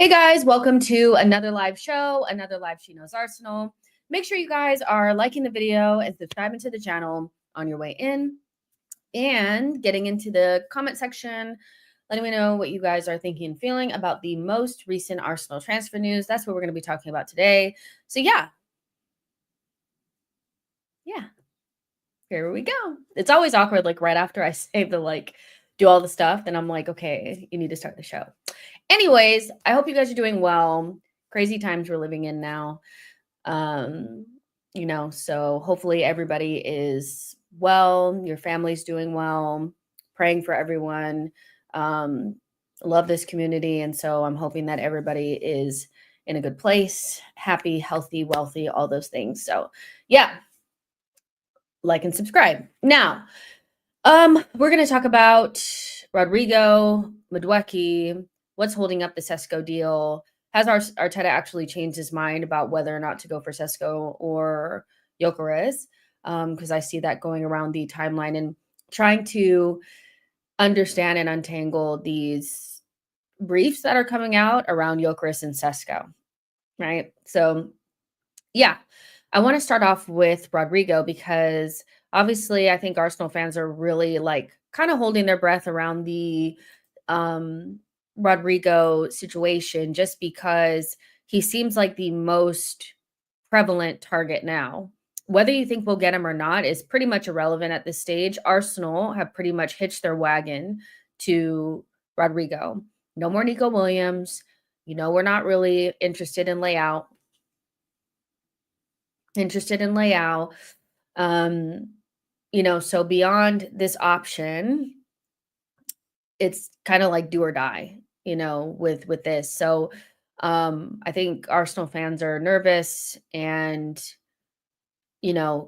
Hey guys, welcome to another live show, another live She Knows Arsenal. Make sure you guys are liking the video and subscribing to the channel on your way in and getting into the comment section, letting me know what you guys are thinking and feeling about the most recent Arsenal transfer news. That's what we're going to be talking about today. So yeah, here we go. It's always awkward, like right after I say the do all the stuff, then I'm like, okay, you need to start the show. Anyways, I hope you guys are doing well. Crazy times we're living in now. So hopefully everybody is well, your family's doing well, praying for everyone. Love this community. And so I'm hoping that everybody is in a good place, happy, healthy, wealthy, all those things. So yeah, like and subscribe. Now, we're going to talk about Rodrygo, Madueke, what's holding up the Sesko deal. Has Arteta actually changed his mind about whether or not to go for Sesko or Gyokeres? Because I see that going around the timeline and trying to understand and untangle these briefs that are coming out around Gyokeres and Sesko, right? So, yeah, I want to start off with Rodrygo because obviously I think Arsenal fans are really kind of holding their breath around the Rodrygo situation just because he seems like the most prevalent target now. Whether you think we'll get him or not is pretty much irrelevant at this stage. Arsenal have pretty much hitched their wagon to Rodrygo. No more Nico Williams. We're not really interested in layout. So beyond this option, it's kind of like do or die, with this. So I think Arsenal fans are nervous and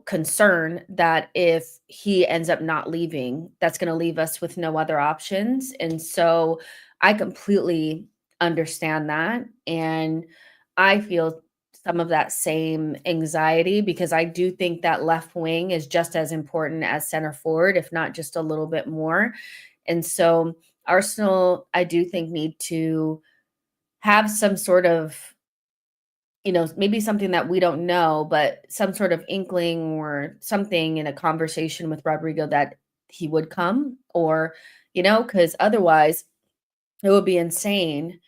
concerned that if he ends up not leaving, that's going to leave us with no other options. And so I completely understand that. And I feel some of that same anxiety because I do think that left wing is just as important as center forward, if not just a little bit more. And so Arsenal, I do think, need to have some sort of, maybe something that we don't know, but some sort of inkling or something in a conversation with Rodrygo that he would come, or, because otherwise it would be insane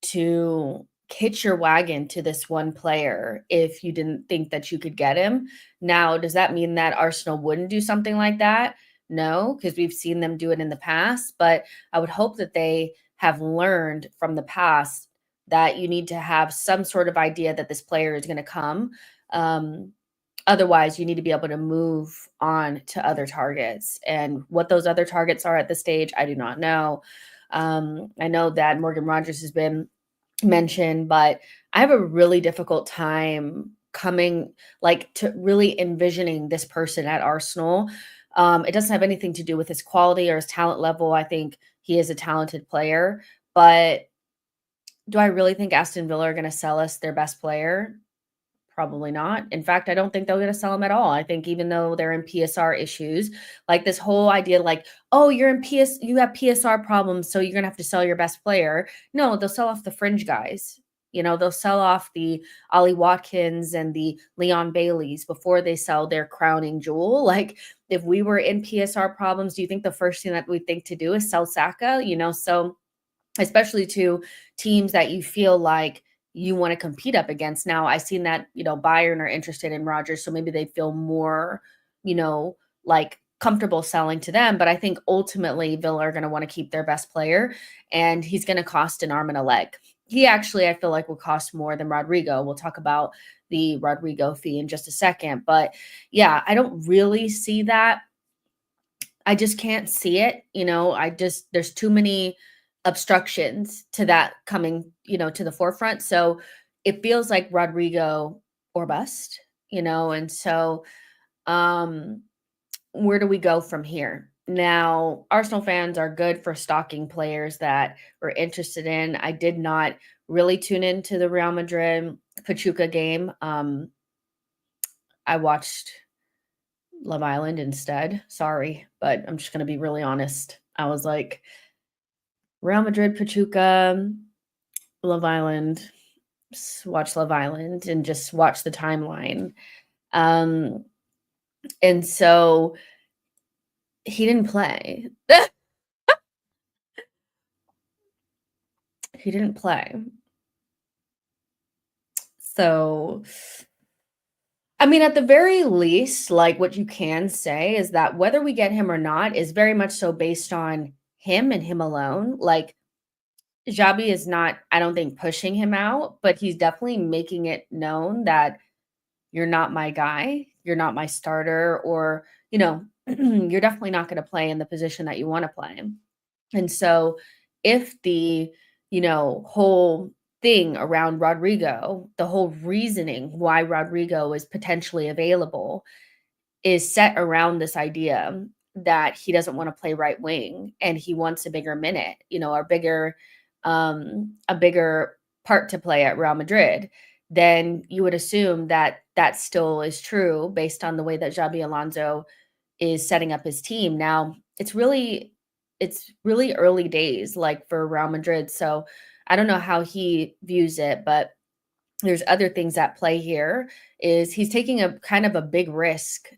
to hitch your wagon to this one player if you didn't think that you could get him. Now, does that mean that Arsenal wouldn't do something like that? No, because we've seen them do it in the past, but I would hope that they have learned from the past that you need to have some sort of idea that this player is going to come. Otherwise, you need to be able to move on to other targets. And what those other targets are at this stage, I do not know. I know that Morgan Rogers has been mentioned, but I have a really difficult time coming to really envisioning this person at Arsenal. It doesn't have anything to do with his quality or his talent level. I think he is a talented player, but do I really think Aston Villa are going to sell us their best player? Probably not. In fact, I don't think they're going to sell him at all. I think even though they're in PSR issues, this whole idea oh, you have PSR problems, so you're going to have to sell your best player. No, they'll sell off the fringe guys. They'll sell off the Ollie Watkins and the Leon Baileys before they sell their crowning jewel. If we were in PSR problems, do you think the first thing that we think to do is sell Saka? So especially to teams that you feel like you want to compete up against. Now, I've seen that, Bayern are interested in Rodgers, so maybe they feel more, comfortable selling to them. But I think ultimately Villa are going to want to keep their best player, and he's going to cost an arm and a leg. He actually, I feel like, will cost more than Rodrygo. We'll talk about the Rodrygo fee in just a second. But yeah, I don't really see that. I just can't see it. There's too many obstructions to that coming, to the forefront. So it feels like Rodrygo or bust, and so where do we go from here? Now, Arsenal fans are good for stocking players that we're interested in. I did not really tune into the Real Madrid Pachuca game. I watched Love Island instead. Sorry, but I'm just going to be really honest. I was like, Real Madrid, Pachuca, Love Island, watch Love Island and just watch the timeline. Um, and so he didn't play. He didn't play. So, I mean, at the very least, like, what you can say is that whether we get him or not is very much so based on him and him alone. Like, Xabi is not, I don't think, pushing him out, but he's definitely making it known that you're not my guy, you're not my starter, or, you're definitely not gonna play in the position that you wanna play. And so if the, whole thing around Rodrygo, the whole reasoning why Rodrygo is potentially available is set around this idea that he doesn't want to play right wing and he wants a bigger minute, a bigger part to play at Real Madrid, then you would assume that that still is true based on the way that Xabi Alonso is setting up his team. Now, it's really early days like for Real Madrid, so I don't know how he views it, but there's other things at play here. Is he's taking a kind of a big risk,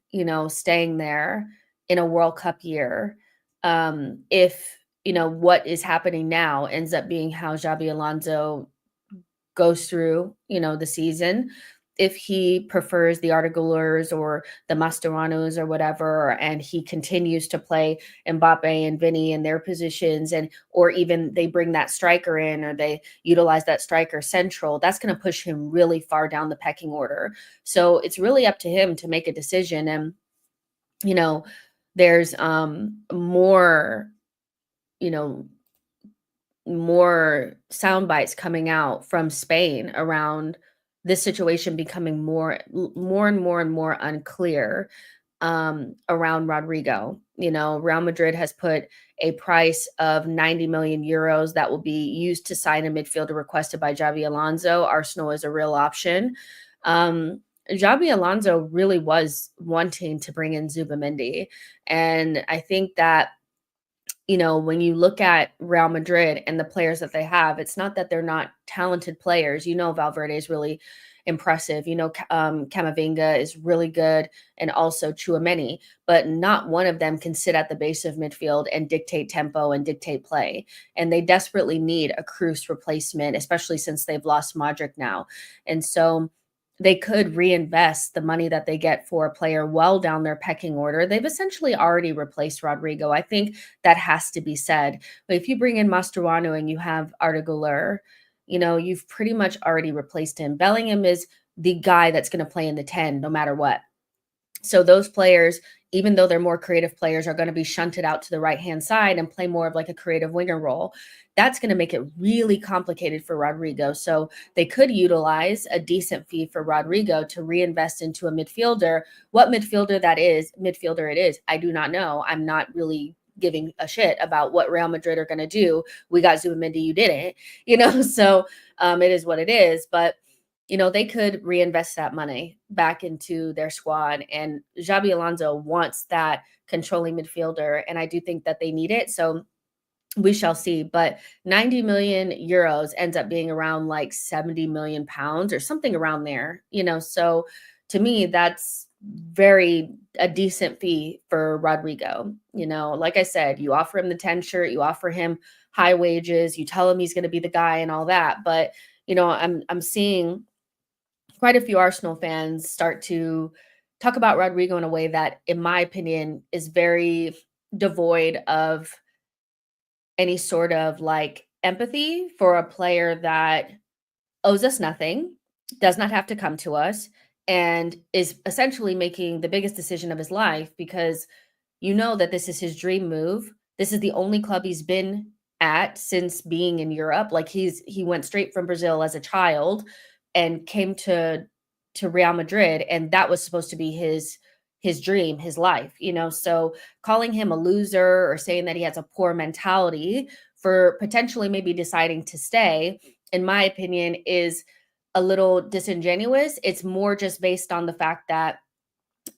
staying there in a World Cup year. If, what is happening now ends up being how Xabi Alonso goes through, the season. If he prefers the Artigulers or the Mastroanos or whatever, and he continues to play Mbappe and Vinny in their positions, and or even they bring that striker in or they utilize that striker central, that's going to push him really far down the pecking order. So it's really up to him to make a decision. And, you know, there's more, you know, more sound bites coming out from Spain around this situation becoming more and more unclear around Rodrygo. Real Madrid has put a price of 90 million euros that will be used to sign a midfielder requested by Xabi Alonso. Arsenal is a real option. Xabi Alonso really was wanting to bring in Zubamendi, and I think that when you look at Real Madrid and the players that they have, it's not that they're not talented players. Valverde is really impressive. Camavinga is really good, and also Chouameni, but not one of them can sit at the base of midfield and dictate tempo and dictate play. And they desperately need a Cruz replacement, especially since they've lost Modric now. And so they could reinvest the money that they get for a player well down their pecking order. They've essentially already replaced Rodrygo. I think that has to be said. But if you bring in Mastroianni and you have Artiguler, you've pretty much already replaced him. Bellingham is the guy that's going to play in the 10 no matter what. So those players, even though they're more creative players, are going to be shunted out to the right-hand side and play more of like a creative winger role. That's going to make it really complicated for Rodrygo. So they could utilize a decent fee for Rodrygo to reinvest into a midfielder. What midfielder it is, I do not know. I'm not really giving a shit about what Real Madrid are going to do. We got Zubamendi, you didn't, so it is what it is. But they could reinvest that money back into their squad. And Xabi Alonso wants that controlling midfielder. And I do think that they need it. So we shall see. But 90 million euros ends up being around like 70 million pounds or something around there, So to me, that's a decent fee for Rodrygo. Like I said, you offer him the 10 shirt, you offer him high wages, you tell him he's going to be the guy and all that. But, I'm seeing quite a few Arsenal fans start to talk about Rodrygo in a way that, in my opinion, is very devoid of any sort of like empathy for a player that owes us nothing, does not have to come to us, and is essentially making the biggest decision of his life because that this is his dream move. This is the only club he's been at since being in Europe. Like he went straight from Brazil as a child and came to Real Madrid, and that was supposed to be his dream, his life, So calling him a loser or saying that he has a poor mentality for potentially maybe deciding to stay, in my opinion, is a little disingenuous. It's more just based on the fact that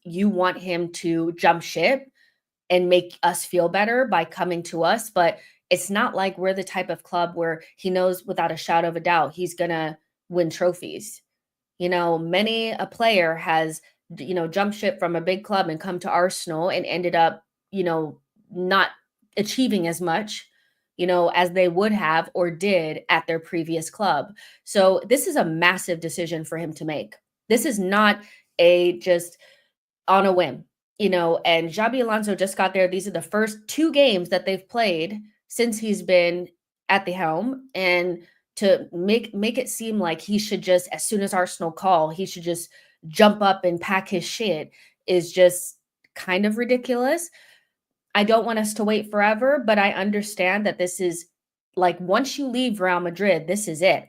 you want him to jump ship and make us feel better by coming to us. But It's not like we're the type of club where he knows without a shadow of a doubt he's gonna win trophies. Many a player has, jumped ship from a big club and come to Arsenal and ended up, not achieving as much, as they would have or did at their previous club. So this is a massive decision for him to make. This is not a just on a whim, and Xabi Alonso just got there. These are the first 2 games that they've played since he's been at the helm, and to make it seem like he should just, as soon as Arsenal call, he should just jump up and pack his shit is just kind of ridiculous. I don't want us to wait forever, but I understand that this is like, once you leave Real Madrid, this is it.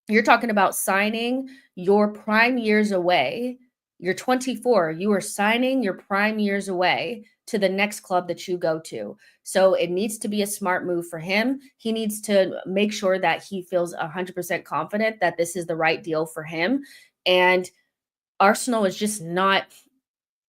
You're talking about signing your prime years away. You're 24. You are signing your prime years away to the next club that you go to. So it needs to be a smart move for him. He needs to make sure that he feels 100% confident that this is the right deal for him. And Arsenal is just not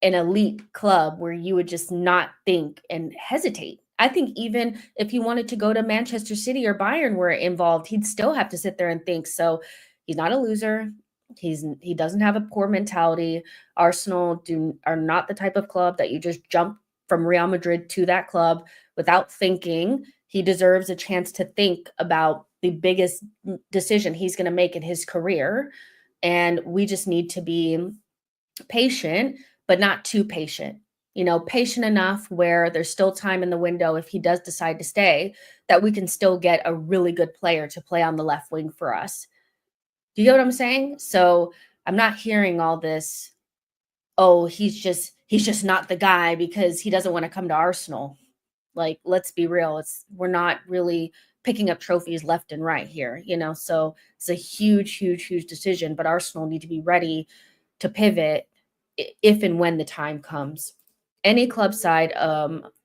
an elite club where you would just not think and hesitate. I think even if he wanted to go to Manchester City or Bayern were involved, he'd still have to sit there and think. So he's not a loser. He doesn't have a poor mentality. Arsenal are not the type of club that you just jump from Real Madrid to that club without thinking. He deserves a chance to think about the biggest decision he's going to make in his career. And we just need to be patient, but not too patient. Patient enough where there's still time in the window if he does decide to stay, that we can still get a really good player to play on the left wing for us. Do you get what I'm saying? So I'm not hearing all this, oh, he's just not the guy because he doesn't want to come to Arsenal. Like, let's be real. We're not really picking up trophies left and right here, so it's a huge, huge, huge decision. But Arsenal need to be ready to pivot if and when the time comes. Any club side,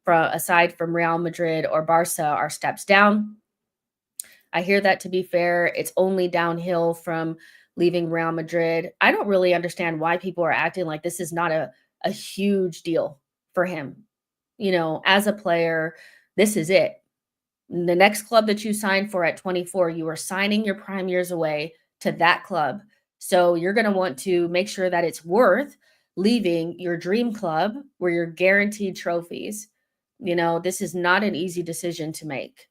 aside from Real Madrid or Barca, are steps down. I hear that, to be fair. It's only downhill from leaving Real Madrid. I don't really understand why people are acting like this is not a huge deal for him. As a player, this is it. The next club that you sign for at 24, you are signing your prime years away to that club. So you're going to want to make sure that it's worth leaving your dream club where you're guaranteed trophies. This is not an easy decision to make.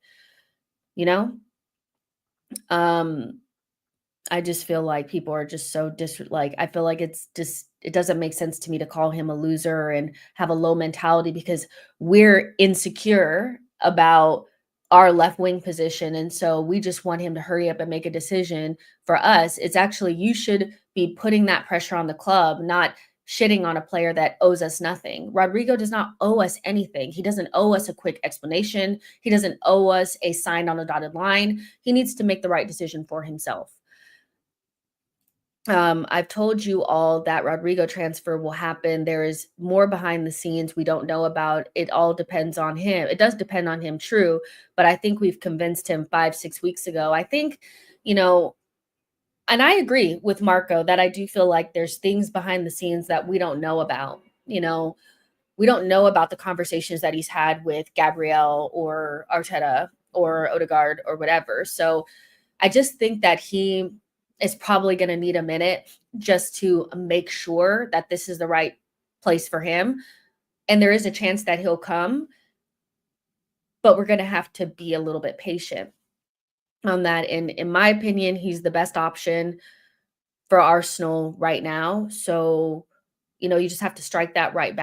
You know, um, I just feel like people are just so like, I feel like it doesn't make sense to me to call him a loser and have a low mentality because we're insecure about our left wing position. And so we just want him to hurry up and make a decision for us. It's actually, you should be putting that pressure on the club, not shitting on a player that owes us nothing. Rodrygo does not owe us anything. He doesn't owe us a quick explanation. He doesn't owe us a sign on a dotted line. He needs to make the right decision for himself. I've told you all that Rodrygo transfer will happen. There is more behind the scenes we don't know about. It all depends on him. It does depend on him, true, but I think we've convinced him 5-6 weeks ago. I think, and I agree with Marco that I do feel like there's things behind the scenes that we don't know about. We don't know about the conversations that he's had with Gabriel or Arteta or Odegaard or whatever. So I just think that he is probably going to need a minute just to make sure that this is the right place for him. And there is a chance that he'll come, but we're going to have to be a little bit patient on that. And in my opinion, he's the best option for Arsenal right now. So, you just have to strike that right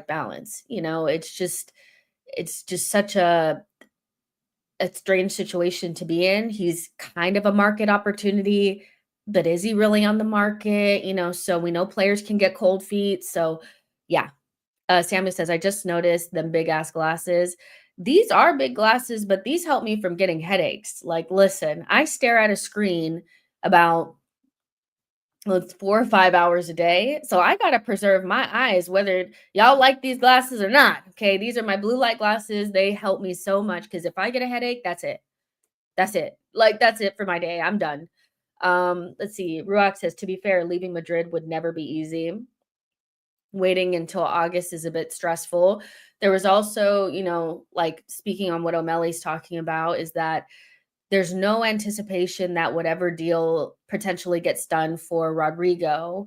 balance. It's just such a strange situation to be in. He's kind of a market opportunity, but is he really on the market? So we know players can get cold feet. So yeah. Samuel says, I just noticed them big ass glasses. These are big glasses, but these help me from getting headaches. Like, listen, I stare at a screen about 4 or 5 hours a day. So I got to preserve my eyes, whether y'all like these glasses or not. Okay. These are my blue light glasses. They help me so much because if I get a headache, that's it. That's it. Like, that's it for my day. I'm done. Let's see. Ruach says, to be fair, leaving Madrid would never be easy. waiting until August is a bit stressful. There was also, like speaking on what O'Malley's talking about, is that there's no anticipation that whatever deal potentially gets done for Rodrygo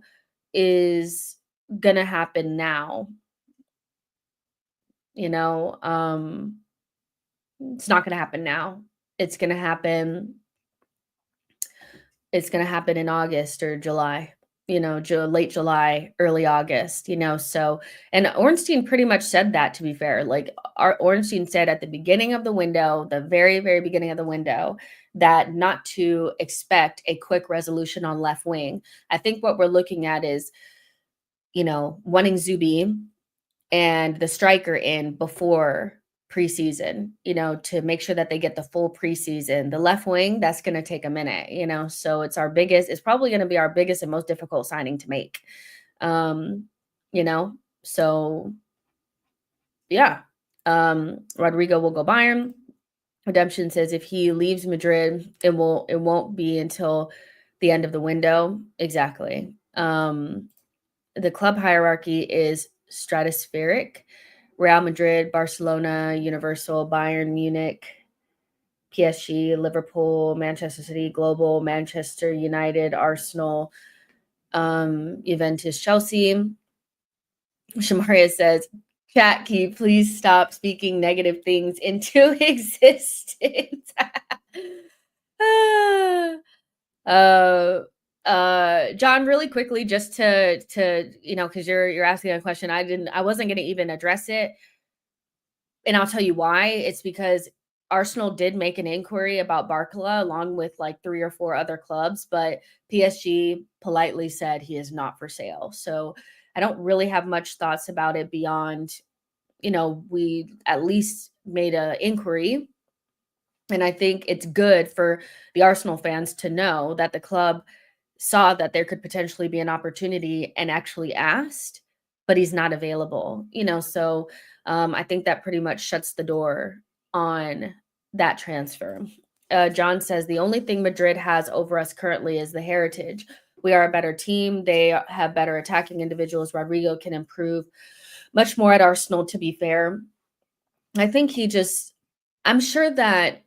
is gonna happen now. You know, it's not gonna happen now. It's gonna happen it's gonna happen in August or July, late July, early August, so and Ornstein pretty much said that, to be fair. Like, our Ornstein said at the beginning of the window, the very, very beginning of the window, that not to expect a quick resolution on left wing. I think what we're looking at is, wanting Zubi and the striker in before preseason, to make sure that they get the full preseason. The left wing, that's going to take a minute, so it's probably going to be our biggest and most difficult signing to make. Um, so yeah. Rodrygo will go Bayern. Redemption says if he leaves Madrid, it won't be until the end of the window. Exactly. The club hierarchy is stratospheric. Real Madrid, Barcelona, Universal, Bayern Munich, PSG, Liverpool, Manchester City, Global, Manchester United, Arsenal, Juventus, Chelsea. Shamaria says, chat, can you please stop speaking negative things into existence? John, really quickly, just to because you're asking a question. I wasn't going to even address it, and I'll tell you why. It's because Arsenal did make an inquiry about Barcola along with like 3 or 4 other clubs, but PSG politely said he is not for sale. So I don't really have much thoughts about it beyond, we at least made an inquiry. And I think it's good for the Arsenal fans to know that the club saw that there could potentially be an opportunity and actually asked, but he's not available, so I think that pretty much shuts the door on that transfer. John says the only thing Madrid has over us currently is the heritage. We are a better team. They have better attacking individuals. Rodrygo can improve much more at Arsenal, to be fair. I think I'm sure that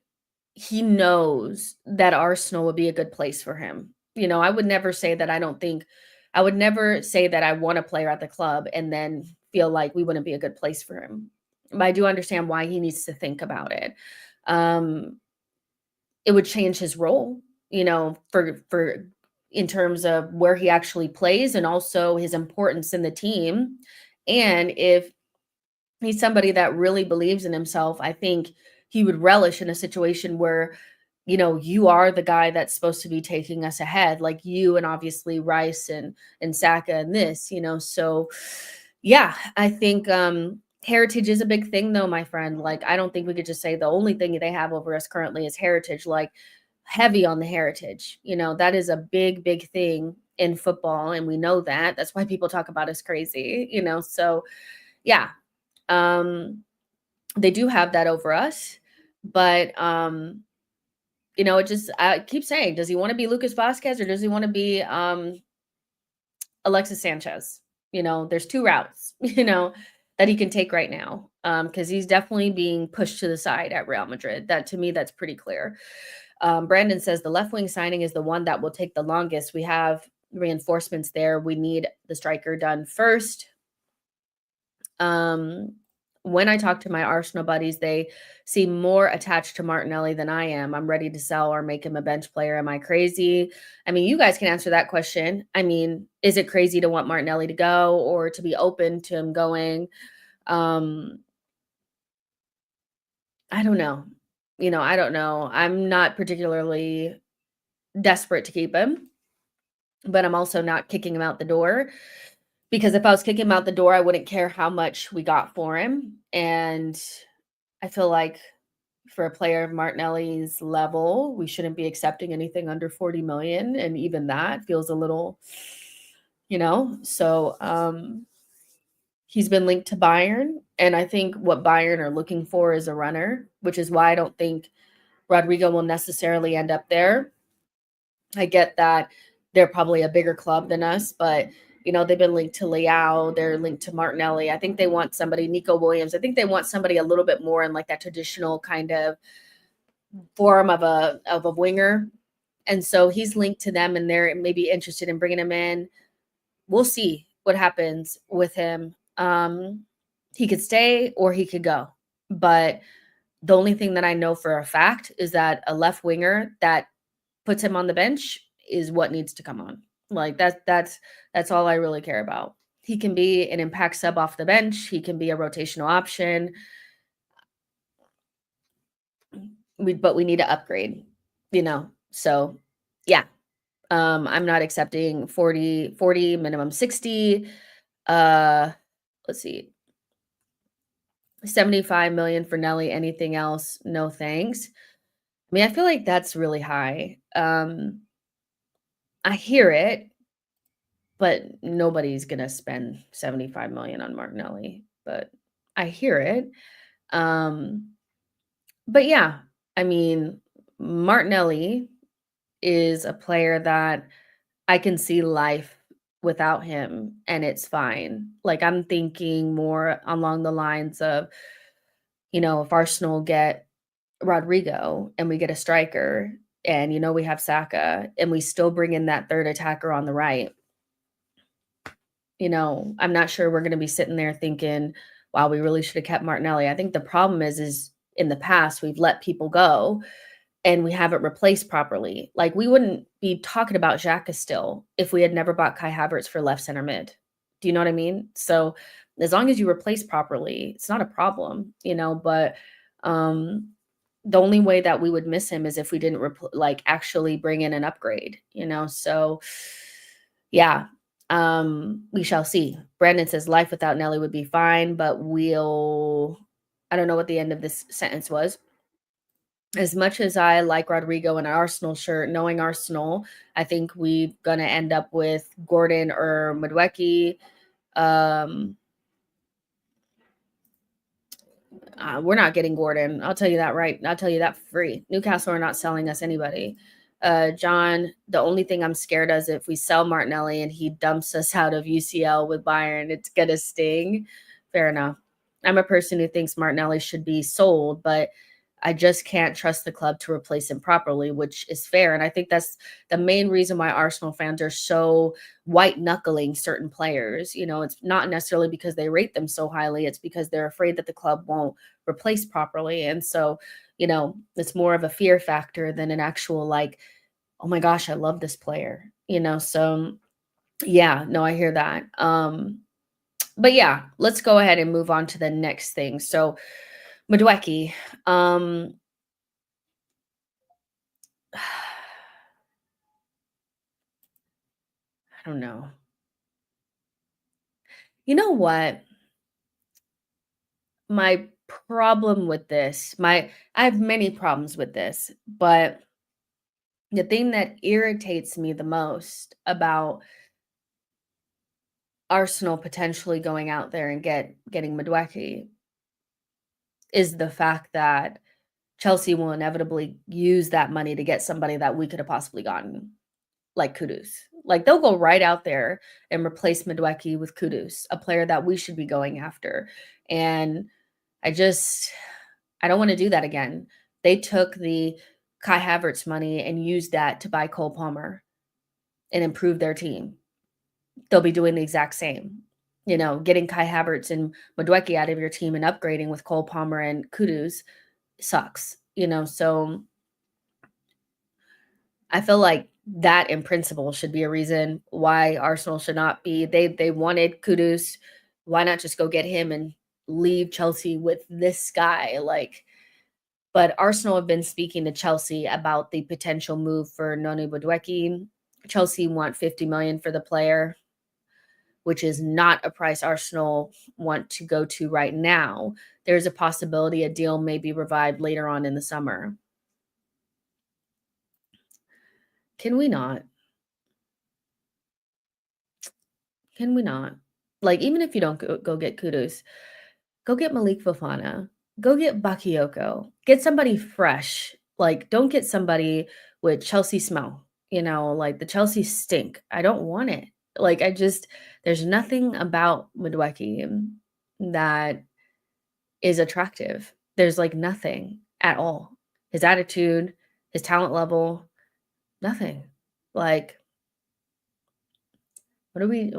he knows that Arsenal would be a good place for him. I would never say that I would never say that I want a player at the club and then feel like we wouldn't be a good place for him. But I do understand why he needs to think about it. It would change his role, for in terms of where he actually plays and also his importance in the team. And if he's somebody that really believes in himself, I think he would relish in a situation where, you are the guy that's supposed to be taking us ahead, like you and obviously Rice and Saka and this, so yeah, I think heritage is a big thing though, my friend. Like, I don't think we could just say the only thing they have over us currently is heritage, like heavy on the heritage. That is a big, big thing in football. And we know that. That's why people talk about us crazy, so yeah. They do have that over us, but I keep saying, does he want to be Lucas Vasquez or does he want to be Alexis Sanchez? There's 2 routes, that he can take right now. Because he's definitely being pushed to the side at Real Madrid. That, to me, that's pretty clear. Brandon says the left wing signing is the one that will take the longest. We have reinforcements there. We need the striker done first. When I talk to my Arsenal buddies, they seem more attached to Martinelli than I am. I'm ready to sell or make him a bench player. Am I crazy? I mean, you guys can answer that question. I mean, is it crazy to want Martinelli to go or to be open to him going? I don't know. I don't know. I'm not particularly desperate to keep him, but I'm also not kicking him out the door. Because if I was kicking him out the door, I wouldn't care how much we got for him. And I feel like for a player of Martinelli's level, we shouldn't be accepting anything under 40 million. And even that feels a little, so he's been linked to Bayern. And I think what Bayern are looking for is a runner, which is why I don't think Rodrygo will necessarily end up there. I get that they're probably a bigger club than us, but They've been linked to Leao, they're linked to Martinelli. I think they want somebody, Nico Williams. I think they want somebody a little bit more in like that traditional kind of form of a winger. And so he's linked to them and they're maybe interested in bringing him in. We'll see what happens with him. He could stay or he could go. But the only thing that I know for a fact is that a left winger that puts him on the bench is what needs to come on. Like that's all I really care about. He can be an impact sub off the bench. He can be a rotational option. But we need to upgrade, So yeah. I'm not accepting 40, minimum 60. Let's see. 75 million for Nelly. Anything else? No thanks. I mean, I feel like that's really high. I hear it, but nobody's gonna spend 75 million on Martinelli. But I hear it. But yeah, I mean, Martinelli is a player that I can see life without him and it's fine. Like I'm thinking more along the lines of, if Arsenal get Rodrygo and we get a striker and we have Saka and we still bring in that third attacker on the right, I'm not sure we're going to be sitting there thinking, wow, we really should have kept Martinelli. I think the problem is in the past we've let people go and we haven't replaced properly. Like we wouldn't be talking about Xhaka still if we had never bought Kai Havertz for left center mid. Do you know what I mean? So as long as you replace properly, it's not a problem, but the only way that we would miss him is if we didn't actually bring in an upgrade, So yeah, we shall see. Brandon says life without Nelly would be fine, but I don't know what the end of this sentence was. As much as I like Rodrygo in an Arsenal shirt, knowing Arsenal, I think we're going to end up with Gordon or Madueke. We're not getting Gordon. I'll tell you that right. I'll tell you that for free. Newcastle are not selling us anybody. John, the only thing I'm scared of is if we sell Martinelli and he dumps us out of UCL with Bayern, it's going to sting. Fair enough. I'm a person who thinks Martinelli should be sold, but I just can't trust the club to replace him properly, which is fair. And I think that's the main reason why Arsenal fans are so white knuckling certain players. It's not necessarily because they rate them so highly. It's because they're afraid that the club won't replace properly. And so, it's more of a fear factor than an actual like, oh my gosh, I love this player, So yeah, no, I hear that. But yeah, let's go ahead and move on to the next thing. So Madueke, I don't know. You know what? My problem with this, I have many problems with this, but the thing that irritates me the most about Arsenal potentially going out there and getting Madueke is the fact that Chelsea will inevitably use that money to get somebody that we could have possibly gotten, like Kudus. Like they'll go right out there and replace Madueke with Kudus, a player that we should be going after. And I don't want to do that again. They took the Kai Havertz money and used that to buy Cole Palmer and improve their team. They'll be doing the exact same. Getting Kai Havertz and Madueke out of your team and upgrading with Cole Palmer and Kudus sucks. So I feel like that in principle should be a reason why Arsenal should not be. They wanted Kudus. Why not just go get him and leave Chelsea with this guy? But Arsenal have been speaking to Chelsea about the potential move for Noni Madueke. Chelsea want 50 million for the player, which is not a price Arsenal want to go to right now. There's a possibility a deal may be revived later on in the summer. Can we not? Can we not? Like, even if you don't go get Kudus, go get Malik Fofana. Go get Bakayoko. Get somebody fresh. Like, don't get somebody with Chelsea smell. Like the Chelsea stink. I don't want it. Like, there's nothing about Madueke that is attractive. There's, like, nothing at all. His attitude, his talent level, nothing. Like, what are we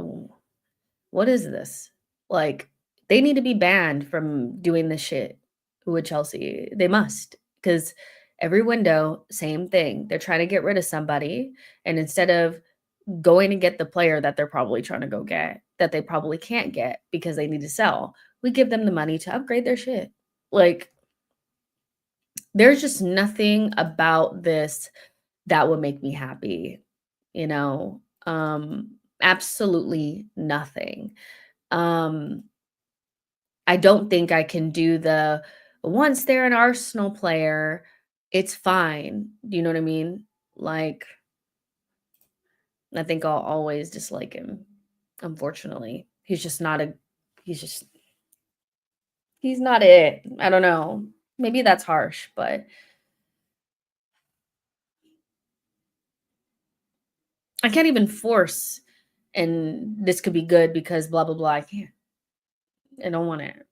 what is this? Like, they need to be banned from doing this shit with Chelsea. They must, because every window, same thing. They're trying to get rid of somebody, and instead of going to get the player that they're probably trying to go get, that they probably can't get because they need to sell, we give them the money to upgrade their shit. Like, there's just nothing about this that would make me happy, you know? Absolutely nothing. Um, I don't think I can do once they're an Arsenal player, it's fine. Do you know what I mean? Like, I think I'll always dislike him, unfortunately. He's just he's not it. I don't know. Maybe that's harsh, but I can't even force and this could be good because blah blah blah. I can't. I don't want it.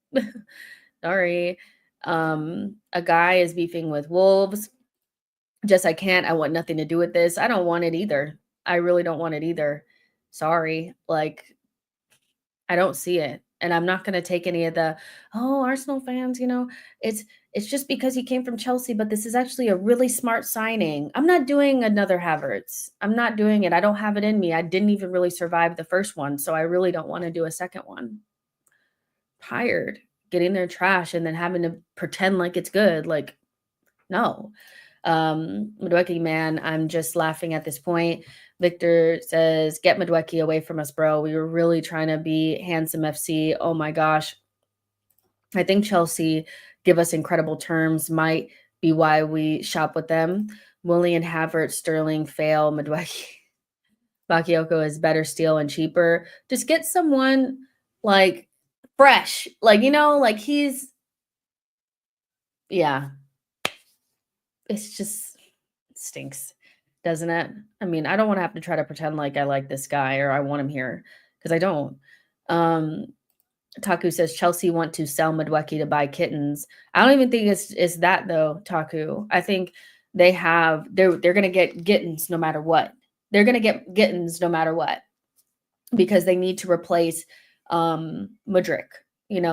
Sorry. A guy is beefing with wolves. Just I can't. I want nothing to do with this. I don't want it either. I really don't want it either. Sorry. Like, I don't see it. And I'm not gonna take any of "Oh, Arsenal fans, it's just because he came from Chelsea, but this is actually a really smart signing." I'm not doing another Havertz. I'm not doing it. I don't have it in me. I didn't even really survive the first one, so I really don't wanna do a second one. Tired getting their trash and then having to pretend like it's good, like, no. Madueke, man, I'm just laughing at this point. Victor says, "Get Madueke away from us, bro. We were really trying to be handsome FC." Oh my gosh. I think Chelsea give us incredible terms, might be why we shop with them. Willian, Havertz, Sterling, fail. Madueke, Bakayoko is better, steal, and cheaper. Just get someone like fresh. Like, like yeah, it's just stinks, doesn't it? I mean, I don't wanna have to try to pretend like I like this guy or I want him here because I don't. Um, Taku says Chelsea want to sell Madueke to buy kittens. I don't even think it's that though, Taku. I think they're gonna get Gittens no matter what. They're gonna get Gittens no matter what because they need to replace Mudryk,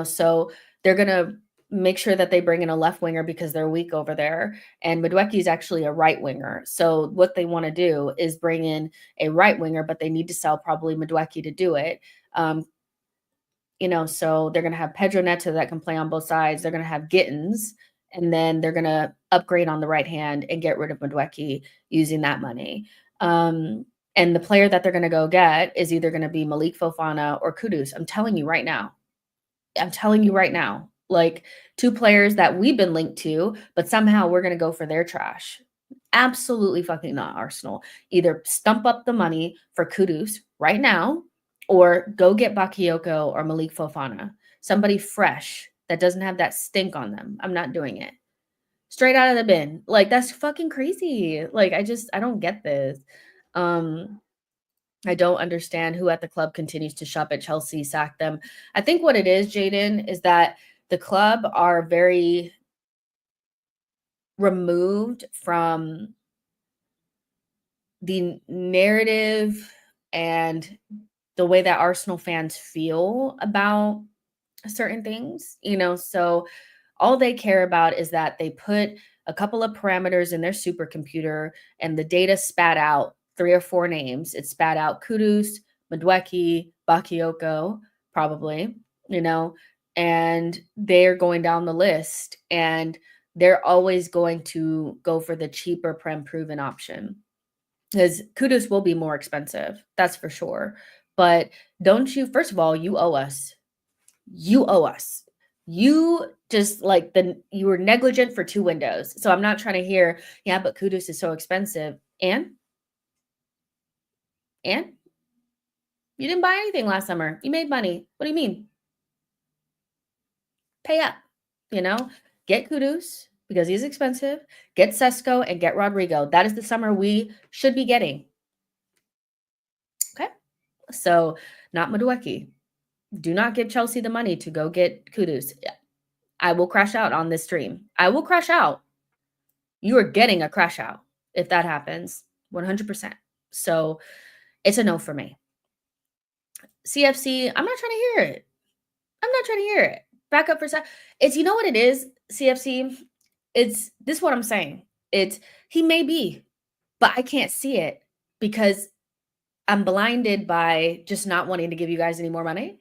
so they're gonna make sure that they bring in a left winger because they're weak over there. And Madueke is actually a right winger. So what they want to do is bring in a right winger, but they need to sell probably Madueke to do it. Um, so they're gonna have Pedro Neto that can play on both sides. They're gonna have Gittins, and then they're gonna upgrade on the right hand and get rid of Madueke using that money. Um, and the player that they're gonna go get is either gonna be Malik Fofana or Kudus. I'm telling you right now. I'm telling you right now. Like, two players that we've been linked to, but somehow we're gonna go for their trash. Absolutely fucking not, Arsenal. Either stump up the money for Kudus right now or go get Bakayoko or Malik Fofana. Somebody fresh that doesn't have that stink on them. I'm not doing it. Straight out of the bin. Like, that's fucking crazy. Like, I don't get this. Um, I don't understand who at the club continues to shop at Chelsea, sack them. I think what it is, Jaden, is that the club are very removed from the narrative and the way that Arsenal fans feel about certain things, so all they care about is that they put a couple of parameters in their supercomputer and the data spat out 3 or 4 names. It spat out Kudus, Madueke, Bakayoko, probably, and they're going down the list and they're always going to go for the cheaper prem proven option because Kudus will be more expensive. That's for sure. But don't you, first of all, you owe us. You owe us. You just you were negligent for 2 windows. So I'm not trying to hear, yeah, but Kudus is so expensive. And you didn't buy anything last summer. You made money. What do you mean? Pay up, get Kudus because he's expensive, get Sesko and get Rodrygo. That is the summer we should be getting. Okay. So, not Madueke. Do not give Chelsea the money to go get Kudus. I will crash out on this stream. I will crash out. You are getting a crash out if that happens, 100%. So, it's a no for me. CFC, I'm not trying to hear it. I'm not trying to hear it. Back up for a sec. It's, you know what it is, CFC? It's this is what I'm saying. It's he may be, but I can't see it because I'm blinded by just not wanting to give you guys any more money,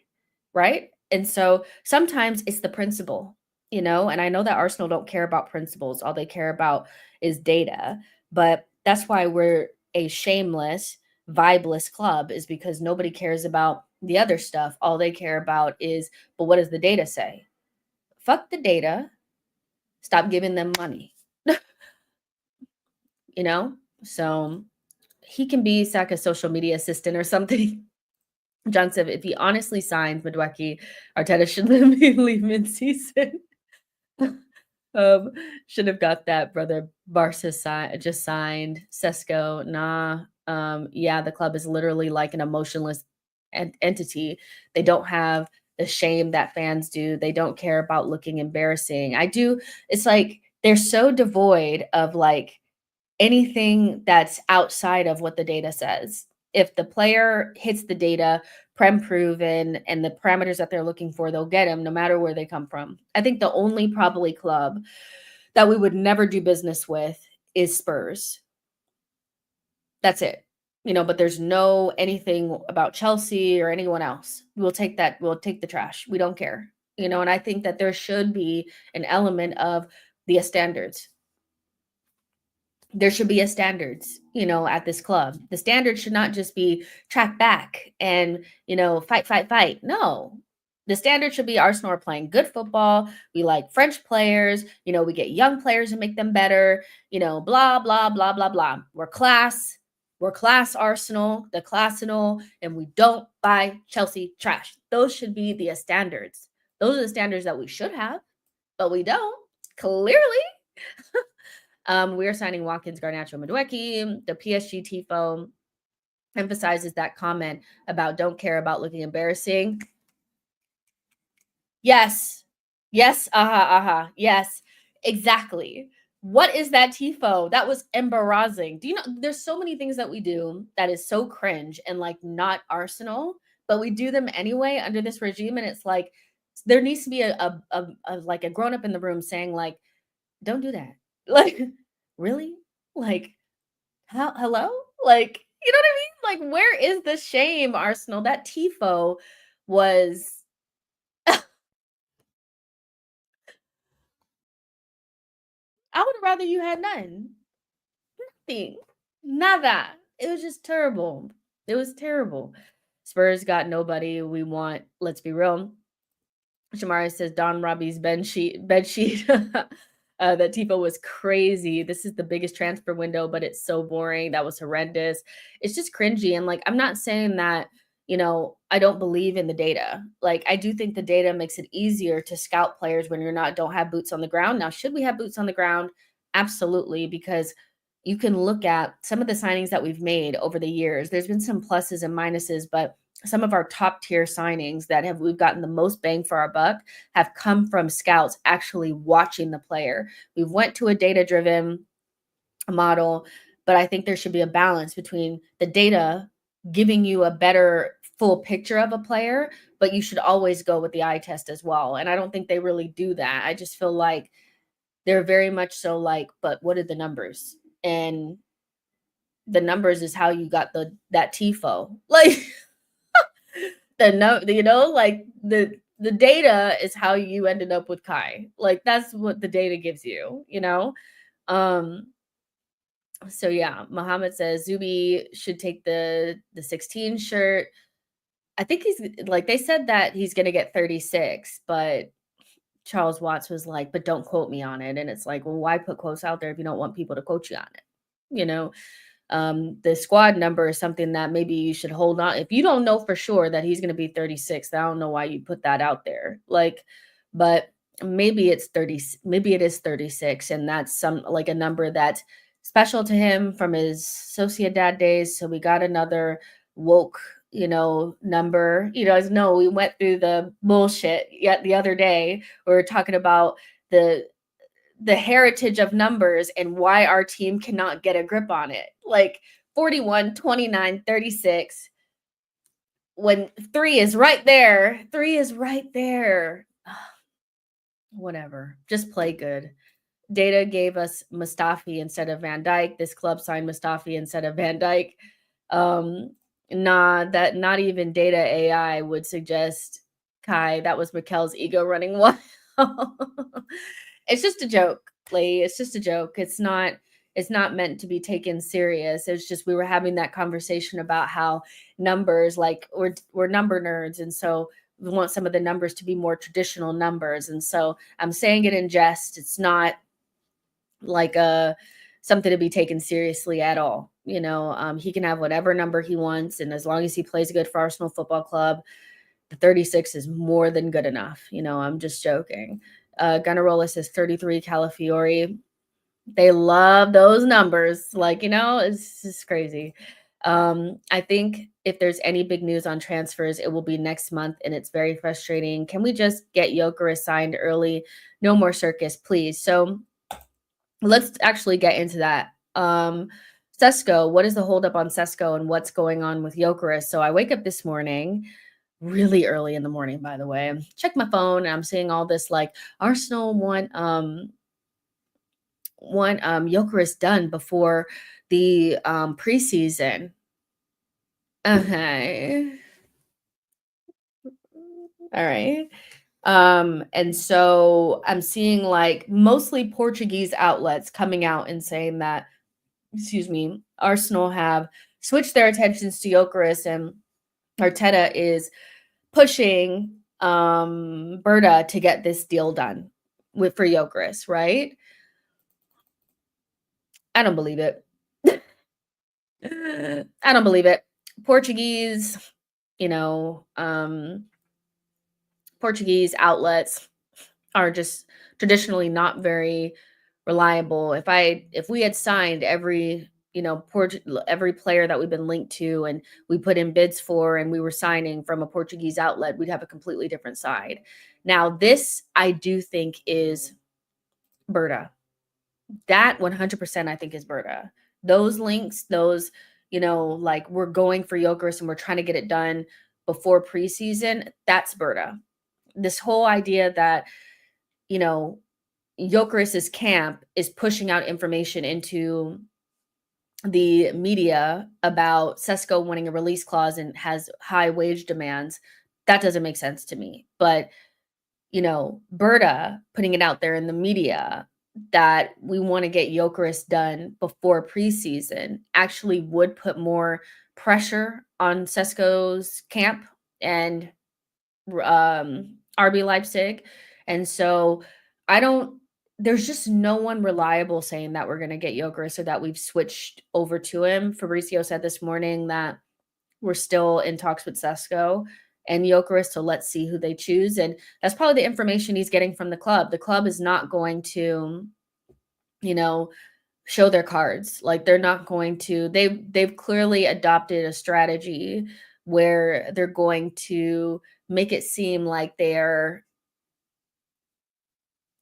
right? And so sometimes it's the principle, and I know that Arsenal don't care about principles. All they care about is data. But that's why we're a shameless, vibeless club, is because nobody cares about the other stuff. All they care about is, but what does the data say? Fuck the data. Stop giving them money. you know? So he can be Saka's social media assistant or something. John said, if he honestly signs Madueke, Arteta should leave mid-season. Should have got that. Brother Barca just signed. Sesko, nah. Yeah, the club is literally like an emotionless entity. They don't have the shame that fans do. They don't care about looking embarrassing. It's like they're so devoid of like anything that's outside of what the data says. If the player hits the data, prem proven, and the parameters that they're looking for, they'll get them no matter where they come from. I think the only probably club that we would never do business with is Spurs. That's it. But there's no anything about Chelsea or anyone else. We'll take that. We'll take the trash. We don't care. And I think that there should be an element of the standards. There should be a standards, at this club. The standards should not just be track back and, fight. No. The standard should be Arsenal are playing good football. We like French players. We get young players and make them better. Blah, blah, blah, blah, blah. We're class. We're class Arsenal, the Classinal, and we don't buy Chelsea trash. Those should be the standards. Those are the standards that we should have, but we don't, clearly. We are signing Watkins, Garnacho, Madueke. The PSG TIFO emphasizes that comment about don't care about looking embarrassing. Yes. Yes. Yes. Exactly. What is that TIFO? That was embarrassing. Do you know there's so many things that we do that is so cringe and like not Arsenal, but we do them anyway under this regime. And it's like there needs to be a like a grown-up in the room saying, like, don't do that. Like, really? Like, hello? Like, you know what I mean? Like, where is the shame, Arsenal? That TIFO was I would have rather you had none. Nothing. Nada. It was just terrible. It was terrible. Spurs got nobody. We want, let's be real. Shamari says Don Robbie's bed sheet. That Tifo was crazy. This is the biggest transfer window, but it's so boring. That was horrendous. It's just cringy. And like, I'm not saying that, I don't believe in the data. Like, I do think the data makes it easier to scout players when don't have boots on the ground. Now, should we have boots on the ground? Absolutely, because you can look at some of the signings that we've made over the years. There's been some pluses and minuses, but some of our top tier signings that we've gotten the most bang for our buck have come from scouts actually watching the player. We went to a data-driven model, but I think there should be a balance between the data giving you a better full picture of a player, but you should always go with the eye test as well. And I don't think they really do that. I just feel like they're very much so like, but what are the numbers? And the numbers is how you got that TIFO. Like like the data is how you ended up with Kai. Like that's what the data gives you, So yeah, Muhammad says Zubi should take the 16 shirt. I think he's like they said that he's gonna get 36, but Charles Watts was like, but don't quote me on it. And it's like, well, why put quotes out there if you don't want people to quote you on it? The squad number is something that maybe you should hold on. If you don't know for sure that he's going to be 36, I don't know why you put that out there. Like, but maybe it's 30, maybe it is 36. And that's like a number that's special to him from his Sociedad days. So we got another woke, number. As no, we went through the bullshit yet the other day. We were talking about the heritage of numbers and why our team cannot get a grip on it. Like 41, 29, 36. When 3 is right there, 3 is right there. Whatever. Just play good. Data gave us Mustafi instead of Van Dijk. This club signed Mustafi instead of Van Dijk. That not even data AI would suggest Kai. That was Mikel's ego running wild. It's just a joke, Lee. It's just a joke. It's not meant to be taken serious. It's just we were having that conversation about how numbers, like we're number nerds, and so we want some of the numbers to be more traditional numbers. And so I'm saying it in jest. It's not like something to be taken seriously at all. He can have whatever number he wants, and as long as he plays good for Arsenal Football Club, the 36 is more than good enough. I'm just joking. Gunnarola says 33 Calafiori. They love those numbers. It's just crazy. I think if there's any big news on transfers, it will be next month, and it's very frustrating. Can we just get Gyokeres signed early? No more circus, please. So let's actually get into that. Sesko, what is the holdup on Sesko and what's going on with Gyokeres? So I wake up this morning, really early in the morning, by the way. Check my phone, and I'm seeing all this like Arsenal want Gyokeres done before the preseason. Okay. All right. And so I'm seeing like mostly Portuguese outlets coming out and saying that, excuse me, Arsenal have switched their attentions to Gyokeres, and Arteta is pushing Berta to get this deal done for Gyokeres, right? I don't believe it. I don't believe it. Portuguese, Portuguese outlets are just traditionally not very reliable. If we had signed every every player that we've been linked to and we put in bids for, and we were signing from a Portuguese outlet, we'd have a completely different side. Now, this I do think is Berta. That 100% I think is Berta. Those links, those, like we're going for Gyokeres and we're trying to get it done before preseason, that's Berta. This whole idea that, Gyokeres' camp is pushing out information into the media about Sesko wanting a release clause and has high wage demands, that doesn't make sense to me. But, Berta putting it out there in the media that we want to get Gyokeres done before preseason actually would put more pressure on Sesko's camp and RB Leipzig. And so there's just no one reliable saying that we're going to get Gyokeres or that we've switched over to him. Fabrizio said this morning that we're still in talks with Sesko and Gyokeres, so let's see who they choose. And that's probably the information he's getting from the club. The club is not going to, show their cards. Like they're not going to, they've clearly adopted a strategy where they're going to make it seem like they're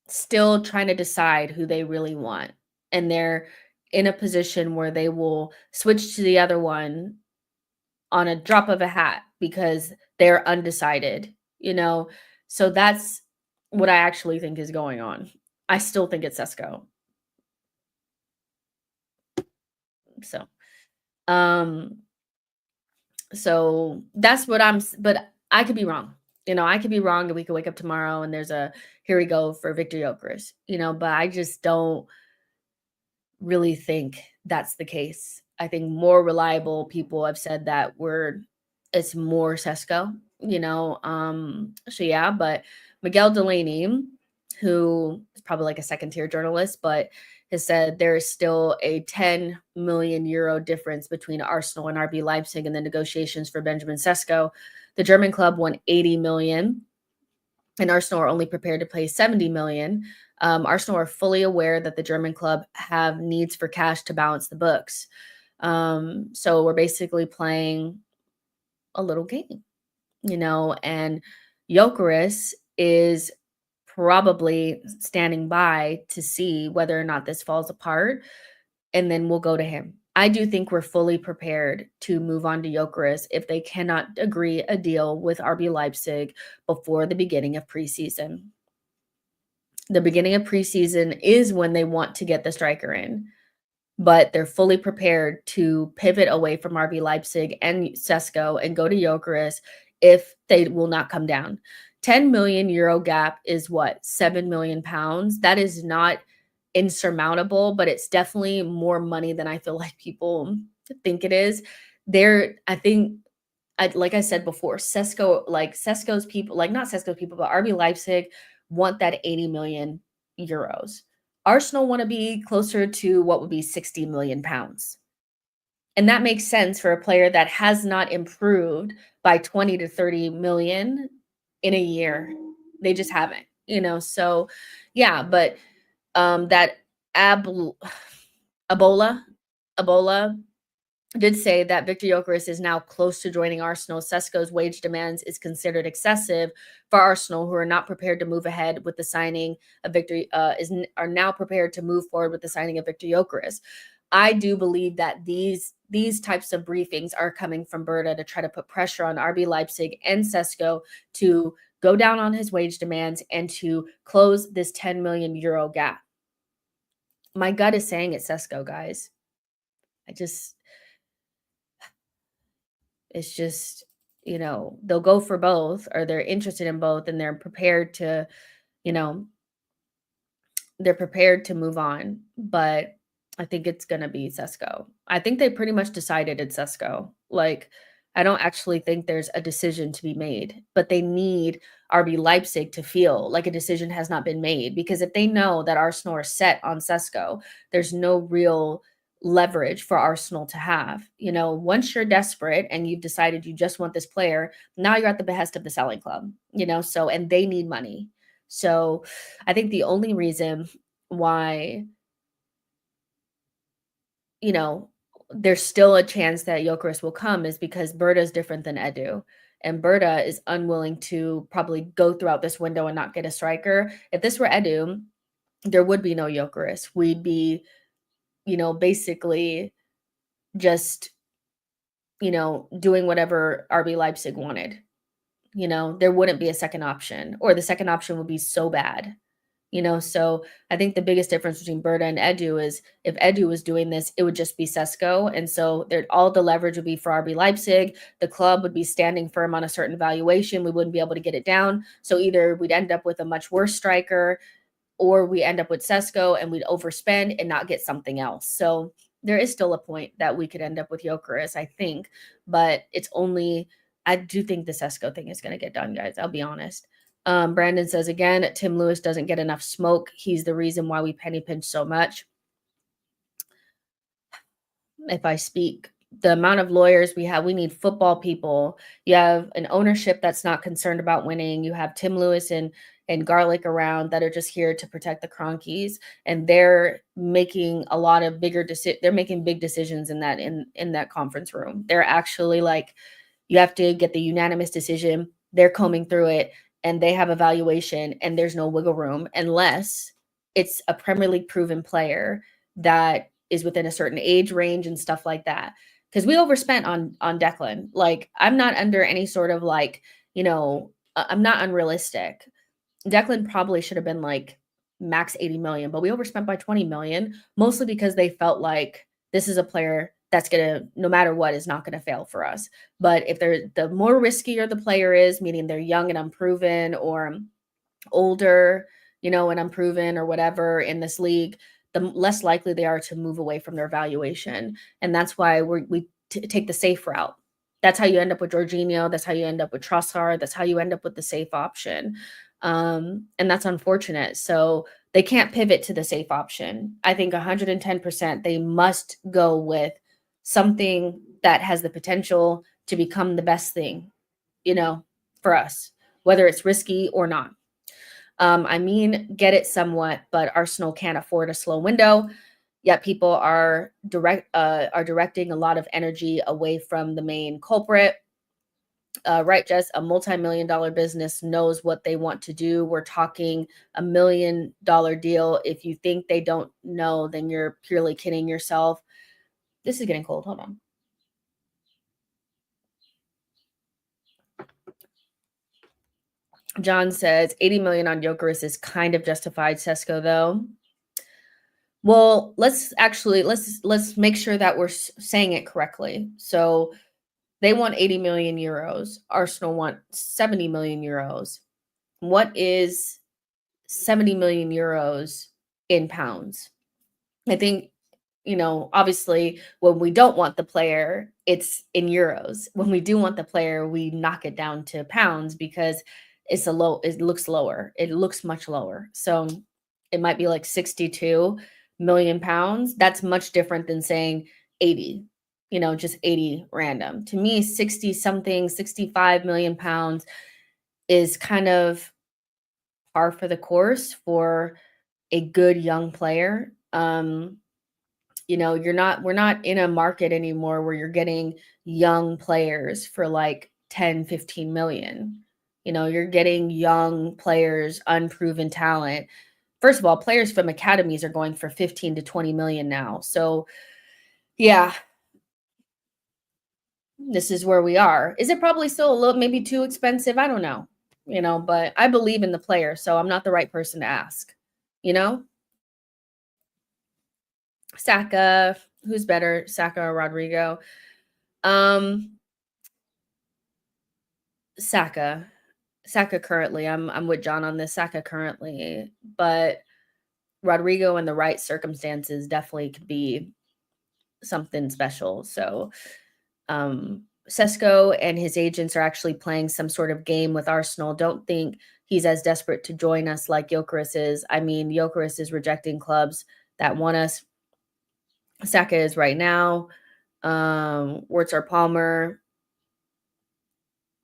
still trying to decide who they really want. And they're in a position where they will switch to the other one on a drop of a hat because they're undecided, So that's what I actually think is going on. I still think it's Sesko. So that's what but I could be wrong. I could be wrong, and we could wake up tomorrow and there's a here we go for Victor Gyokeres, but I just don't really think that's the case. I think more reliable people have said that it's more Sesko, So yeah, but Miguel Delaney, who is probably like a second tier journalist, but has said there is still a 10 million euro difference between Arsenal and RB Leipzig in the negotiations for Benjamin Sesko. The German club won 80 million, and Arsenal are only prepared to pay 70 million. Arsenal are fully aware that the German club have needs for cash to balance the books. So we're basically playing a little game, and Gyökeres is probably standing by to see whether or not this falls apart, and then we'll go to him. I do think we're fully prepared to move on to Gyökeres if they cannot agree a deal with RB Leipzig before the beginning of preseason. The beginning of preseason is when they want to get the striker in, but they're fully prepared to pivot away from RB Leipzig and Sesko and go to Gyökeres if they will not come down. 10 million euro gap is what? 7 million pounds. That is not insurmountable, but it's definitely more money than I feel like people think it is. I think, like I said before, Sesko's people, like not Sesko's people, but RB Leipzig want that 80 million euros. Arsenal want to be closer to what would be 60 million pounds. And that makes sense for a player that has not improved by 20 to 30 million in a year. They just haven't. So yeah, but that Ab Abola did say that Victor Gyökeres is now close to joining Arsenal. Sesko's wage demands is considered excessive for Arsenal, who are not prepared to move ahead with the signing of Victor are now prepared to move forward with the signing of Victor Gyökeres. I do believe that these types of briefings are coming from Berta to try to put pressure on RB Leipzig and Sesko to go down on his wage demands and to close this 10 million euro gap. My gut is saying it's Sesko, guys. It's just, they'll go for both, or they're interested in both, and they're prepared to, you know, move on. But I think it's going to be Sesko. I think they pretty much decided it's Sesko. Like, I don't actually think there's a decision to be made, but they need RB Leipzig to feel like a decision has not been made, because if they know that Arsenal are set on Sesko, there's no real leverage for Arsenal to have. Once you're desperate and you've decided you just want this player, now you're at the behest of the selling club, and they need money. So I think the only reason why, there's still a chance that Gyökeres will come is because Berta is different than Edu. And Berta is unwilling to probably go throughout this window and not get a striker. If this were Edu, there would be no Gyökeres. We'd be, basically just, doing whatever RB Leipzig wanted. There wouldn't be a second option, or the second option would be so bad. So I think the biggest difference between Berta and Edu is if Edu was doing this, it would just be Sesko. And so all the leverage would be for RB Leipzig. The club would be standing firm on a certain valuation. We wouldn't be able to get it down. So either we'd end up with a much worse striker, or we end up with Sesko and we'd overspend and not get something else. So there is still a point that we could end up with Gyökeres, I think. But I do think the Sesko thing is going to get done, guys. I'll be honest. Brandon says, again, Tim Lewis doesn't get enough smoke. He's the reason why we penny pinch so much. If I speak, the amount of lawyers we need football people. You have an ownership that's not concerned about winning. You have Tim Lewis and Garlic around that are just here to protect the Cronkies, and they're making a lot of they're making big decisions in that conference room. They're actually like, you have to get the unanimous decision. They're combing through it, and they have a valuation, and there's no wiggle room unless it's a Premier League proven player that is within a certain age range and stuff like that. Because we overspent on Declan. Like, I'm not under any sort of I'm not unrealistic. Declan probably should have been like max 80 million, but we overspent by 20 million, mostly because they felt like this is a player that's going to, no matter what, is not going to fail for us. But if the more riskier the player is, meaning they're young and unproven, or older, and unproven, or whatever in this league, the less likely they are to move away from their valuation. And that's why we take the safe route. That's how you end up with Jorginho. That's how you end up with Trossard. That's how you end up with the safe option. And that's unfortunate. So they can't pivot to the safe option. I think 110% they must go with something that has the potential to become the best thing, for us, whether it's risky or not. Get it somewhat, but Arsenal can't afford a slow window. Yet people are directing a lot of energy away from the main culprit. Right, Jess, a multi-million-dollar business knows what they want to do. We're talking $1 million deal. If you think they don't know, then you're purely kidding yourself. This is getting cold. Hold on. John says 80 million on Gyokeres is kind of justified, Sesko, though. Well, let's make sure that we're saying it correctly. So they want 80 million euros. Arsenal want 70 million euros. What is 70 million euros in pounds? I think, obviously when we don't want the player, it's in euros. When we do want the player, we knock it down to pounds because it looks lower. It looks much lower. So it might be like 62 million pounds. That's much different than saying 80, just 80 random. To me, 60 something, 65 million pounds is kind of par for the course for a good young player. We're not in a market anymore where you're getting young players for like 10, 15 million. You're getting young players, unproven talent. First of all, players from academies are going for 15 to 20 million now. So, yeah, this is where we are. Is it probably still a little maybe too expensive? I don't know. But I believe in the player, so I'm not the right person to ask. You know? Saka, who's better, Saka or Rodrygo? Um, Saka. Saka currently. I'm with John on this. Saka currently, but Rodrygo in the right circumstances definitely could be something special. So, Sesko and his agents are actually playing some sort of game with Arsenal. Don't think he's as desperate to join us like Gyokeres is. I mean, Gyokeres is rejecting clubs that want us. Saka is right now. Wirtz or Palmer.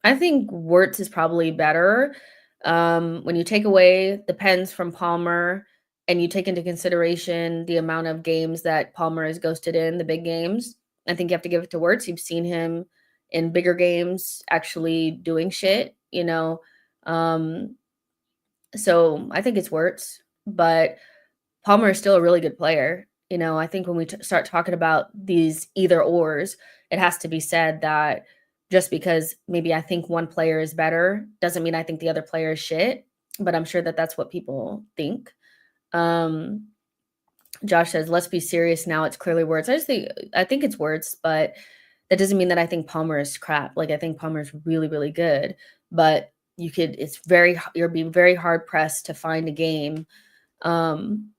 I think Wirtz is probably better. When you take away the pens from Palmer and you take into consideration the amount of games that Palmer is ghosted in, the big games, I think you have to give it to Wirtz. You've seen him in bigger games actually doing shit. Um, so I think it's Wirtz, but Palmer is still a really good player. I think when we start talking about these either ors, it has to be said that just because maybe I think one player is better doesn't mean I think the other player is shit. But I'm sure that that's what people think. Um, Josh says, "Let's be serious now. It's clearly words." I think it's words, but that doesn't mean that I think Palmer is crap. Like I think Palmer is really, really good. But you're being very hard pressed to find a game. Um,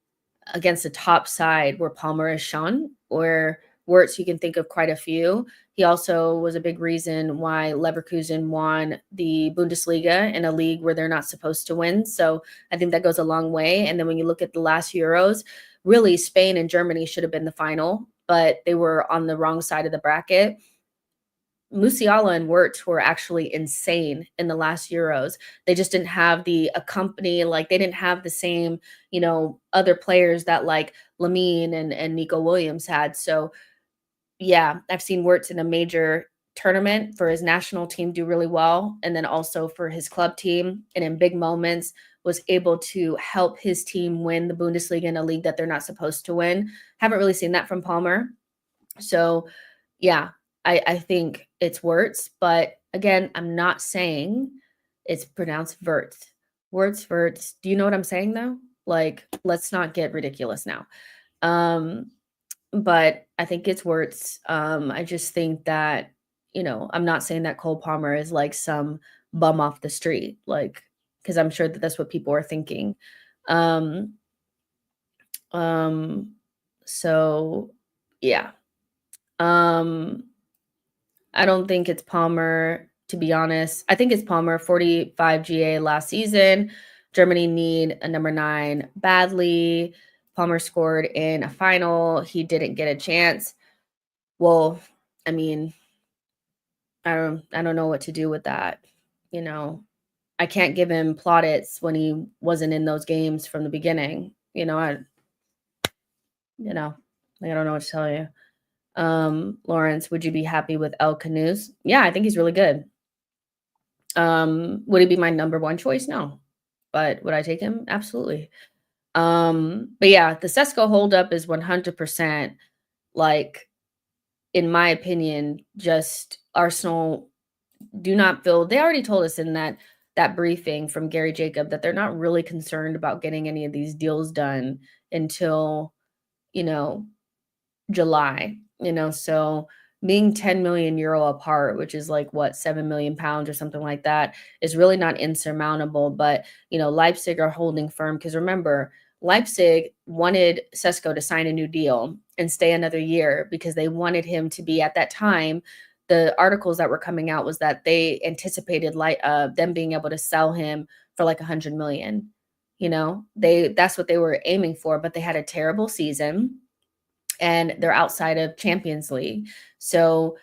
Against a top side where Palmer is shone, or Wirtz, you can think of quite a few. He also was a big reason why Leverkusen won the Bundesliga in a league where they're not supposed to win. So I think that goes a long way. And then when you look at the last Euros, really Spain and Germany should have been the final, but they were on the wrong side of the bracket. Musiala and Wirtz were actually insane in the last Euros. They just didn't have the accompany, like they didn't have the same, other players that like Lamine and Nico Williams had. So yeah, I've seen Wirtz in a major tournament for his national team do really well, and then also for his club team, and in big moments was able to help his team win the Bundesliga in a league that they're not supposed to win. Haven't really seen that from Palmer. So yeah, I think it's Wirtz, but again, I'm not saying it's pronounced Wirtz. Wirtz. Do you know what I'm saying though? Like, let's not get ridiculous now. But I think it's Wirtz. I just think that, I'm not saying that Cole Palmer is like some bum off the street, like, because I'm sure that that's what people are thinking. Um, um, so yeah. Um, I don't think it's Palmer, to be honest. I think it's Palmer, 45 GA last season. Germany need a number 9 badly. Palmer scored in a final. He didn't get a chance. Well, I mean, I don't know what to do with that. You know, I can't give him plaudits when he wasn't in those games from the beginning. Like, I don't know what to tell you. Lawrence, would you be happy with El Canoes? Yeah, I think he's really good. Would he be my number one choice? No. But would I take him? Absolutely. But yeah, the Sesko holdup is 100% like, in my opinion, just Arsenal do not feel they already told us in that briefing from Gary Jacob that they're not really concerned about getting any of these deals done until, you know, July, so being 10 million euro apart, which is like what, 7 million pounds or something like that, is really not insurmountable. But, Leipzig are holding firm because remember, Leipzig wanted Sesko to sign a new deal and stay another year because they wanted him to be at that time. The articles that were coming out was that they anticipated them being able to sell him for like 100 million. That's what they were aiming for, but they had a terrible season and they're outside of Champions League. So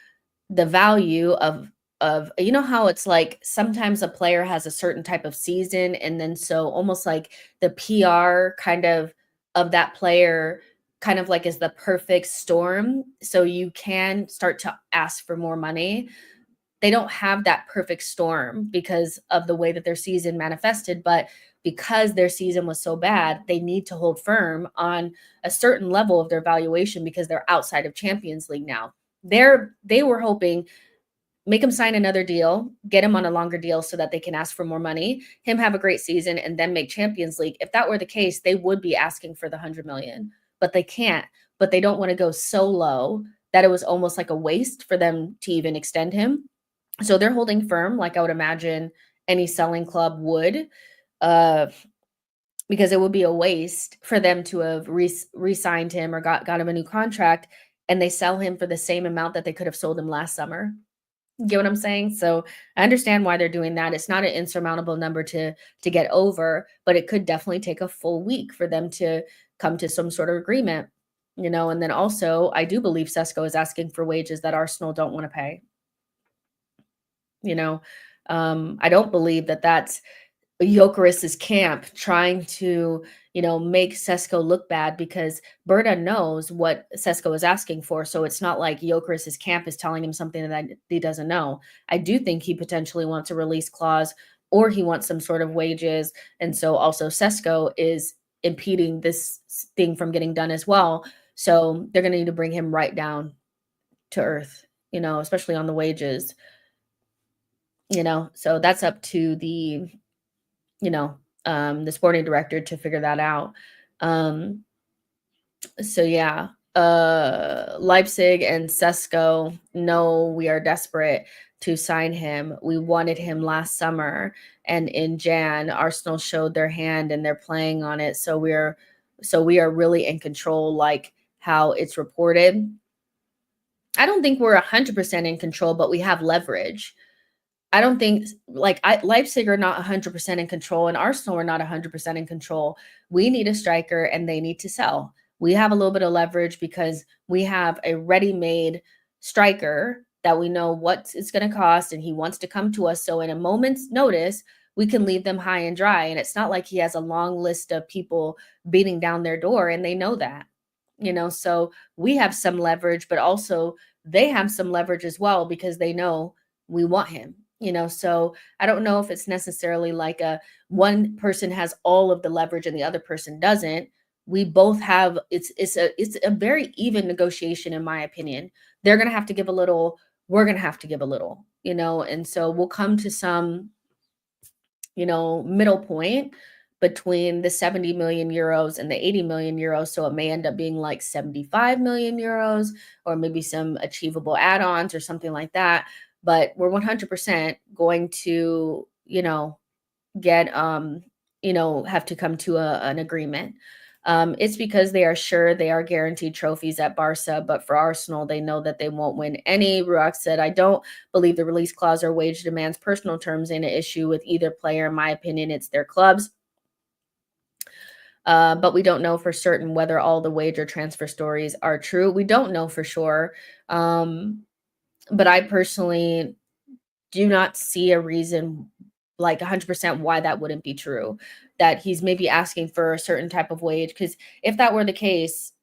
the value of how it's like sometimes a player has a certain type of season and then so almost like the PR kind of that player kind of like is the perfect storm so you can start to ask for more money. They don't have that perfect storm because of the way that their season manifested, but because their season was so bad, they need to hold firm on a certain level of their valuation because they're outside of Champions League now. They were hoping make him sign another deal, get him on a longer deal so that they can ask for more money, him have a great season and then make Champions League. If that were the case, they would be asking for the 100 million, but they can't. But they don't want to go so low that it was almost like a waste for them to even extend him. So they're holding firm, like I would imagine any selling club would, uh, because it would be a waste for them to have re-signed him or got him a new contract, and they sell him for the same amount that they could have sold him last summer. Get what I'm saying? So I understand why they're doing that. It's not an insurmountable number to get over, but it could definitely take a full week for them to come to some sort of agreement. And then also I do believe Sesko is asking for wages that Arsenal don't want to pay. You know, I don't believe that that's Gyokeres' camp trying to, make Sesko look bad because Berta knows what Sesko is asking for. So it's not like Gyokeres' camp is telling him something that he doesn't know. I do think he potentially wants a release clause or he wants some sort of wages. And so also Sesko is impeding this thing from getting done as well. So they're going to need to bring him right down to earth, especially on the wages. So that's up to you know, the sporting director to figure that out. Um, so yeah, Leipzig and Sesko know we are desperate to sign him. We wanted him last summer, and in Jan, Arsenal showed their hand and they're playing on it. So we are really in control, like how it's reported. I don't think we're 100% in control, but we have leverage. I don't think Leipzig are not 100% in control and Arsenal are not 100% in control. We need a striker and they need to sell. We have a little bit of leverage because we have a ready-made striker that we know what it's going to cost and he wants to come to us. So in a moment's notice, we can leave them high and dry. And it's not like he has a long list of people beating down their door and they know that. So we have some leverage, but also they have some leverage as well because they know we want him. So I don't know if it's necessarily like one person has all of the leverage and the other person doesn't. We both have it's a very even negotiation in my opinion. They're going to have to give a little, we're going to have to give a little, and so we'll come to some middle point between the 70 million euros and the 80 million euros. So it may end up being like 75 million euros or maybe some achievable add-ons or something like that. But we're 100% going to, get, have to come to an agreement. It's because they are sure they are guaranteed trophies at Barca, but for Arsenal, they know that they won't win any. Ruach said, I don't believe the release clause or wage demands personal terms in an issue with either player. In my opinion, it's their clubs. But we don't know for certain whether all the wage or transfer stories are true. We don't know for sure. But I personally do not see a reason like 100% why that wouldn't be true, that he's maybe asking for a certain type of wage. Because if that were the case,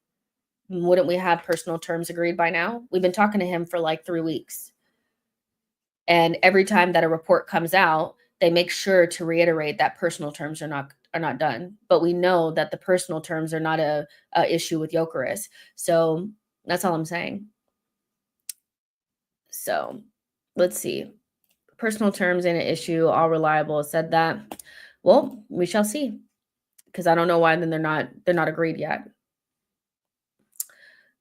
wouldn't we have personal terms agreed by now? We've been talking to him for like 3 weeks. And every time that a report comes out, they make sure to reiterate that personal terms are not done. But we know that the personal terms are not a issue with Gyökeres. So that's all I'm saying. So let's see. Personal terms ain't an issue. All reliable said that. Well, we shall see. Because I don't know why then they're not agreed yet.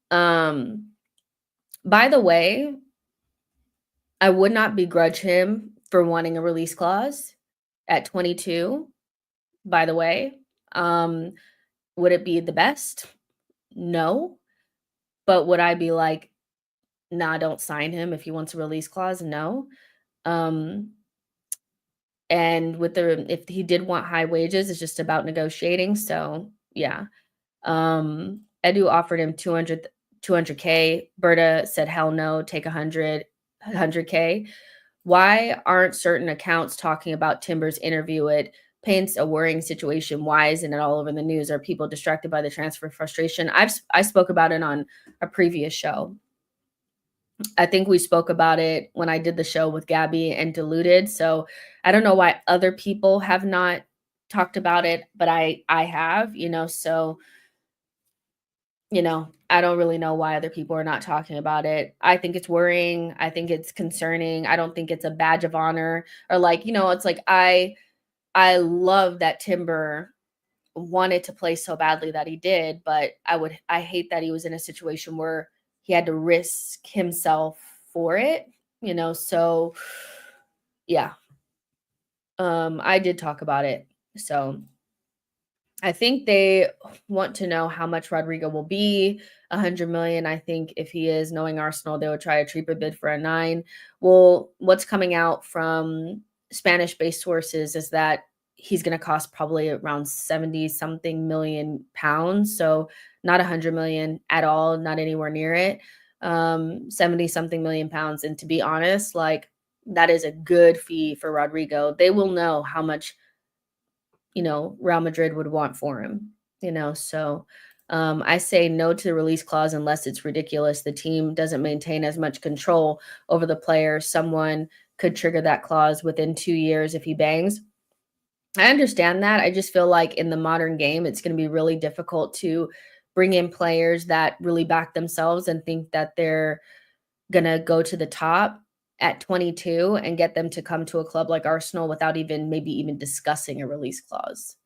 By the way, I would not begrudge him for wanting a release clause at 22, by the way. Um, would it be the best? No. But would I be like, nah, don't sign him if he wants a release clause? No. Um, and if he did want high wages, it's just about negotiating. So yeah. Edu offered him 200K. Berta said, hell no, take 100K. Why aren't certain accounts talking about Timber's interview? It paints a worrying situation. Why isn't it all over the news? Are people distracted by the transfer frustration? I spoke about it on a previous show. I think we spoke about it when I did the show with Gabby and Diluted. So I don't know why other people have not talked about it, but I have, so I don't really know why other people are not talking about it. I think it's worrying. I think it's concerning. I don't think it's a badge of honor or like, it's like I love that Timber wanted to play so badly that he did, but I hate that he was in a situation where he had to risk himself for it, so yeah. I did talk about it. So I think they want to know how much Rodrygo will be. 100 million. I think if he is, knowing Arsenal, they would try a cheaper bid for a 9. Well, what's coming out from Spanish-based sources is that he's going to cost probably around 70 something million pounds. So not 100 million at all, not anywhere near it. 70 something million pounds. And to be honest, like that is a good fee for Rodrygo. They will know how much Real Madrid would want for him, so I say no to the release clause unless it's ridiculous. The team doesn't maintain as much control over the player. Someone could trigger that clause within 2 years if he bangs. I understand that. I just feel like in the modern game, it's going to be really difficult to bring in players that really back themselves and think that they're going to go to the top at 22 and get them to come to a club like Arsenal without maybe even discussing a release clause.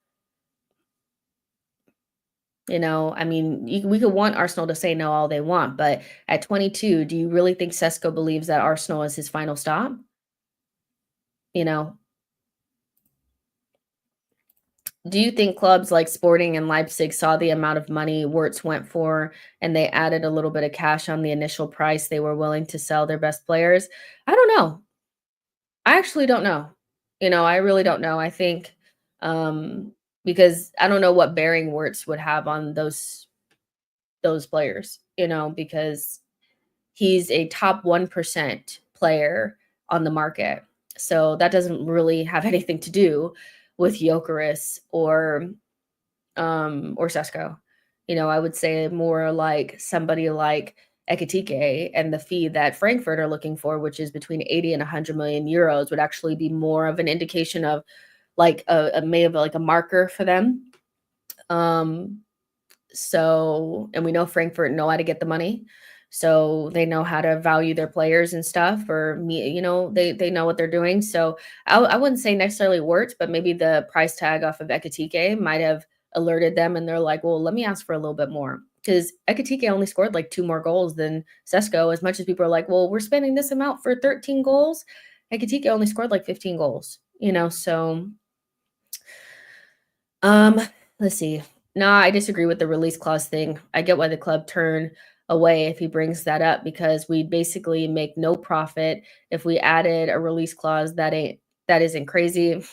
I mean, we could want Arsenal to say no all they want, but at 22, do you really think Sesko believes that Arsenal is his final stop? You know, do you think clubs like Sporting and Leipzig saw the amount of money Wirtz went for and they added a little bit of cash on the initial price they were willing to sell their best players? I don't know. I actually don't know. I really don't know. I think because I don't know what bearing Wirtz would have on those players, because he's a top 1% player on the market. So that doesn't really have anything to do with Gyökeres or Sesko. I would say more like somebody like Ekitike, and the fee that Frankfurt are looking for, which is between 80 and 100 million euros, would actually be more of an indication of like maybe like a marker for them. And we know Frankfurt know how to get the money. So they know how to value their players and stuff, or they know what they're doing. So I wouldn't say necessarily Wirtz, but maybe the price tag off of Ekitike might have alerted them, and they're like, well, let me ask for a little bit more, because Ekitike only scored like 2 more goals than Sesko. As much as people are like, well, we're spending this amount for 13 goals, Ekitike only scored like 15 goals. So let's see. No, I disagree with the release clause thing. I get why the club turn away if he brings that up, because we basically make no profit if we added a release clause that isn't crazy.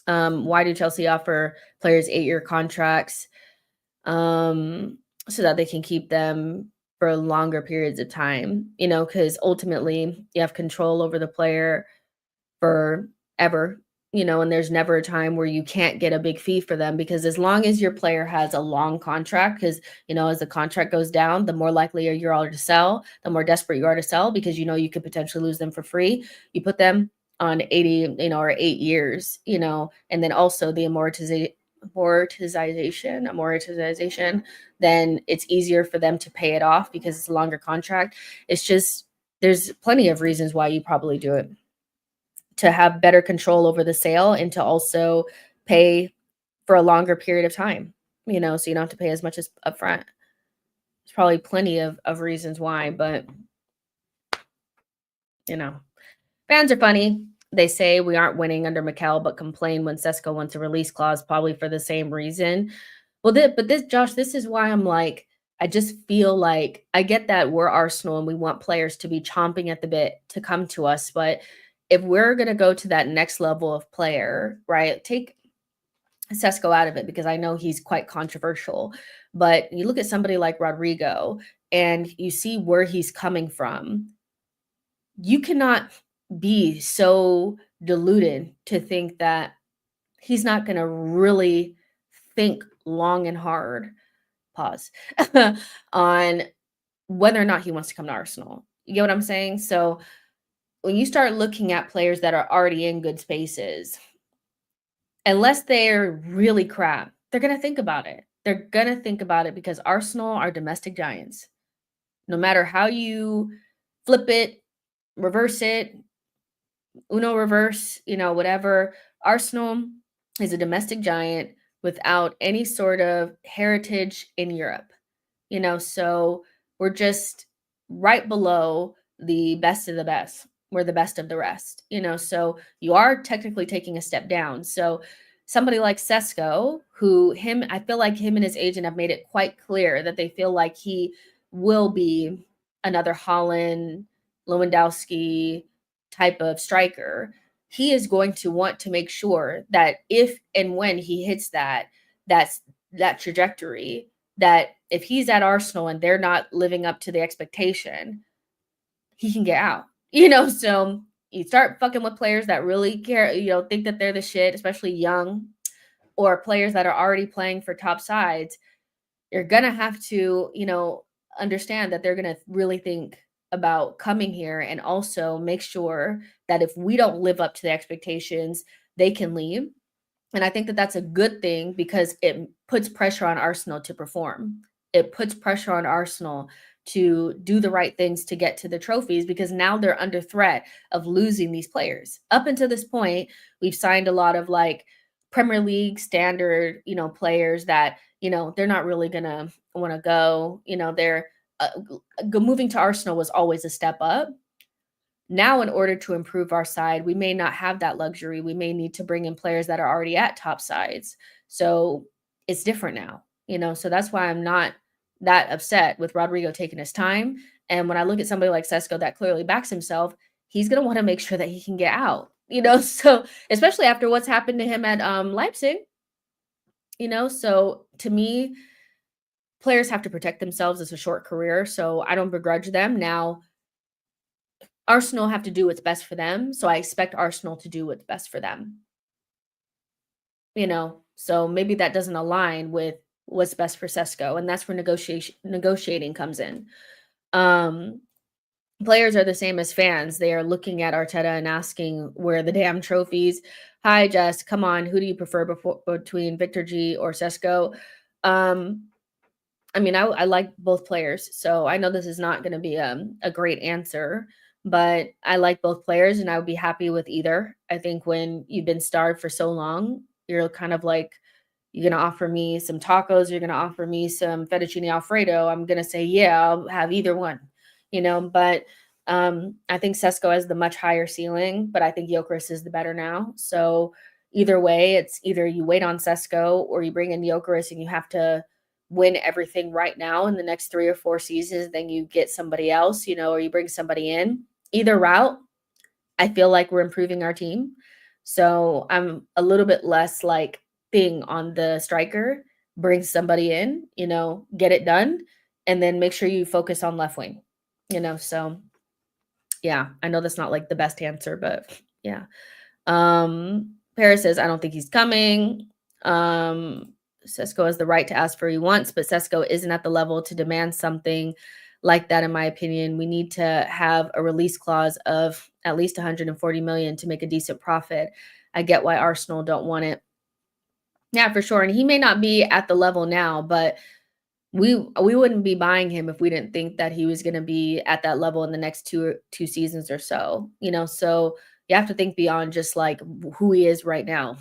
Why do Chelsea offer players 8-year contracts so that they can keep them for longer periods of time? Because ultimately you have control over the player forever. and there's never a time where you can't get a big fee for them, because as long as your player has a long contract, because, as the contract goes down, the more likely you are to sell, the more desperate you are to sell, because you could potentially lose them for free. You put them on 80, or 8 years, and then also the amortization, then it's easier for them to pay it off because it's a longer contract. It's just, there's plenty of reasons why you probably do it, to have better control over the sale and to also pay for a longer period of time, so you don't have to pay as much as upfront. There's probably plenty of reasons why, but you know, fans are funny. They say we aren't winning under Mikel, but complain when Sesko wants a release clause, probably for the same reason. Well, but this, Josh, this is why I'm like, I just feel like I get that we're Arsenal and we want players to be chomping at the bit to come to us, but if we're gonna go to that next level of player, right? Take Sesko out of it because I know he's quite controversial, but you look at somebody like Rodrygo and you see where he's coming from. You cannot be so deluded to think that he's not going to really think long and hard, pause, on whether or not he wants to come to Arsenal. You get what I'm saying? So when you start looking at players that are already in good spaces, unless they're really crap, they're going to think about it. They're going to think about it because Arsenal are domestic giants. No matter how you flip it, reverse it, Uno reverse, whatever. Arsenal is a domestic giant without any sort of heritage in Europe, so we're just right below the best of the best. We're the best of the rest, so you are technically taking a step down. So somebody like Sesko, I feel like him and his agent have made it quite clear that they feel like he will be another Holland, Lewandowski type of striker. He is going to want to make sure that if and when he hits that's that trajectory, that if he's at Arsenal and they're not living up to the expectation, he can get out. So you start fucking with players that really care, think that they're the shit, especially young, or players that are already playing for top sides. You're gonna have to, understand that they're gonna really think about coming here, and also make sure that if we don't live up to the expectations, they can leave. And I think that that's a good thing because it puts pressure on Arsenal to perform. It puts pressure on Arsenal to do the right things to get to the trophies, because now they're under threat of losing these players. Up until this point, we've signed a lot of like Premier League standard, players that, they're not really going to want to go, they're moving to Arsenal was always a step up. Now, in order to improve our side, we may not have that luxury. We may need to bring in players that are already at top sides. So it's different now, so that's why I'm not that upset with Rodrygo taking his time. And when I look at somebody like Sesko that clearly backs himself, he's going to want to make sure that he can get out, so especially after what's happened to him at Leipzig, so to me, players have to protect themselves. It's a short career, so I don't begrudge them. Now, Arsenal have to do what's best for them, so I expect Arsenal to do what's best for them. So maybe that doesn't align with what's best for Sesko, and that's where negotiating comes in. Players are the same as fans. They are looking at Arteta and asking, "Where are the damn trophies?" Hi, Jess. Come on. Who do you prefer between Victor G or Sesko? I mean, I like both players, so I know this is not going to be a great answer, but I like both players, and I would be happy with either. I think when you've been starved for so long, you're kind of like, you're going to offer me some tacos, you're going to offer me some fettuccine Alfredo. I'm going to say, yeah, I'll have either one, but I think Sesko has the much higher ceiling, but I think Gyokeres is the better now. So either way, it's either you wait on Sesko or you bring in Gyokeres and you have to win everything right now in the next 3 or 4 seasons, then you get somebody else, or you bring somebody in. Either route, I feel like we're improving our team. So I'm a little bit less like being on the striker, bring somebody in, get it done, and then make sure you focus on left wing, so yeah, I know that's not like the best answer, but yeah. Paris says, I don't think he's coming. Sesko has the right to ask for what he wants, but Sesko isn't at the level to demand something like that, in my opinion. We need to have a release clause of at least 140 million to make a decent profit. I get why Arsenal don't want it. Yeah, for sure. And he may not be at the level now, but we wouldn't be buying him if we didn't think that he was going to be at that level in the next two seasons or so. So you have to think beyond just like who he is right now.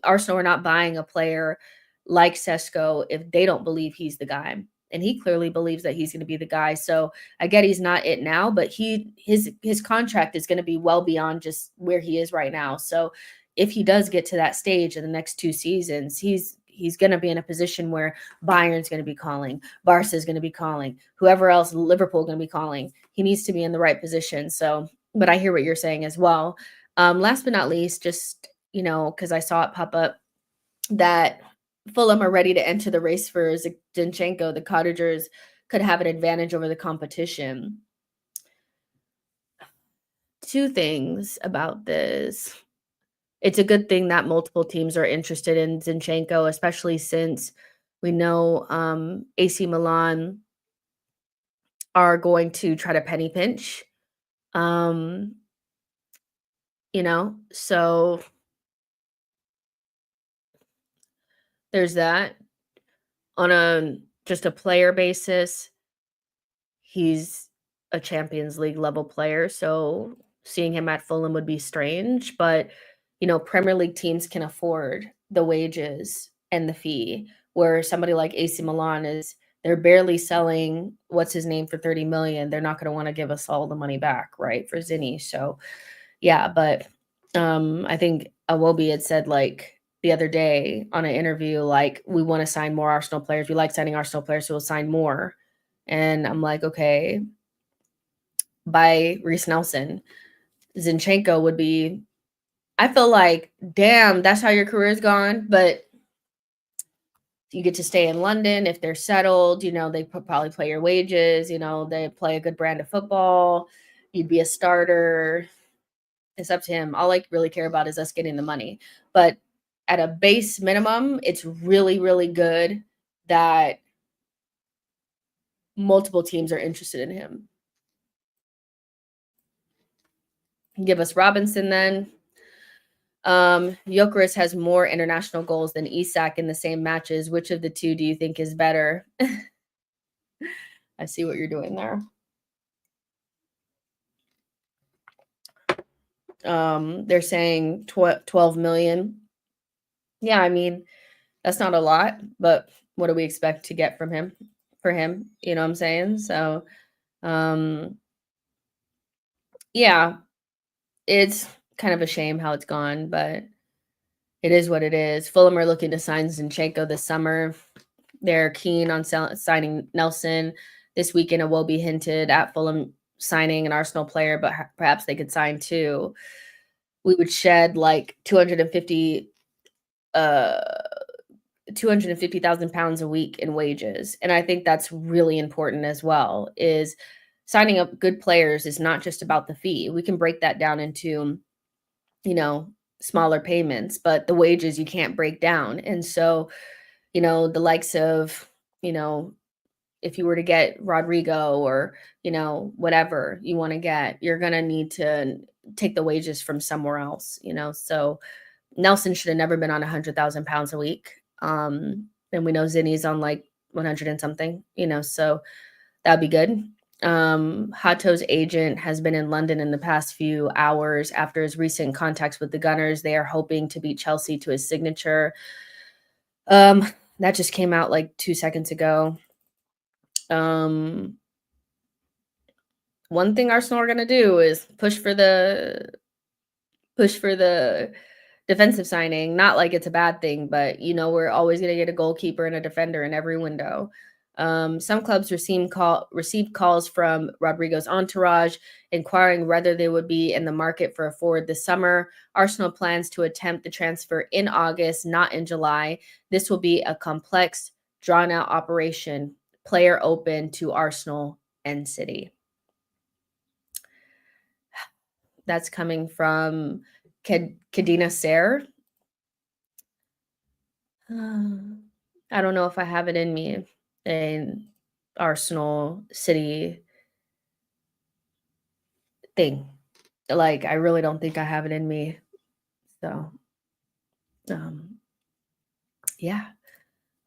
Arsenal are not buying a player like Sesko if they don't believe he's the guy. And he clearly believes that he's going to be the guy. So I get he's not it now, but his contract is going to be well beyond just where he is right now. So if he does get to that stage in the next two seasons, he's going to be in a position where Bayern's going to be calling, Barca's going to be calling, whoever else, Liverpool going to be calling. He needs to be in the right position. So, but I hear what you're saying as well. Last but not least, just, because I saw it pop up that Fulham are ready to enter the race for Zinchenko. The Cottagers could have an advantage over the competition. Two things about this. It's a good thing that multiple teams are interested in Zinchenko, especially since we know AC Milan are going to try to penny pinch. Um, so there's that. On just a player basis, he's a Champions League level player, so seeing him at Fulham would be strange, but, Premier League teams can afford the wages and the fee, where somebody like AC Milan they're barely selling what's his name for 30 million. They're not gonna wanna give us all the money back, right, for Zinny, so, yeah, but, I think Iwobi had said, like, the other day on an interview, like, "We wanna sign more Arsenal players. We like signing Arsenal players, so we'll sign more." And I'm like, "Okay." By Reece Nelson. Zinchenko would be I feel like, damn, that's how your career's gone, but you get to stay in London if they're settled, they probably play your wages, they play a good brand of football, you'd be a starter. It's up to him. All I really care about is us getting the money. But at a base minimum, it's really, really good that multiple teams are interested in him. Give us Robinson then. Gyokeres has more international goals than Isak in the same matches. Which of the two do you think is better? I see what you're doing there. They're saying 12 million. Yeah, I mean, that's not a lot, but what do we expect to get from him for him? You know what I'm saying? So, yeah, it's kind of a shame how it's gone, but it is what it is. Fulham are looking to sign Zinchenko this summer. They're keen on signing Nelson. This weekend, it will be hinted at Fulham signing an Arsenal player, but perhaps they could sign two. We would shed like 250,000 pounds a week in wages. And I think that's really important as well, is signing up good players is not just about the fee. We can break that down into, smaller payments, but the wages you can't break down. And so, the likes of, if you were to get Rodrygo or, whatever you want to get, you're going to need to take the wages from somewhere else, So Nelson should have never been on 100,000 pounds a week. And we know Zinny's on like 100 and something, so that'd be good. Hato's agent has been in London in the past few hours after his recent contacts with the Gunners. They are hoping to beat Chelsea to his signature. That just came out like 2 seconds ago. One thing Arsenal are gonna do is push for the defensive signing. Not like it's a bad thing, but we're always gonna get a goalkeeper and a defender in every window. Some clubs received calls from Rodrygo's entourage inquiring whether they would be in the market for a forward this summer. Arsenal plans to attempt the transfer in August, not in July. This will be a complex, drawn-out operation. Player open to Arsenal and City. That's coming from Kadina Ser. I don't know if I have it in me in Arsenal City thing. Like, I really don't think I have it in me. So, um, yeah.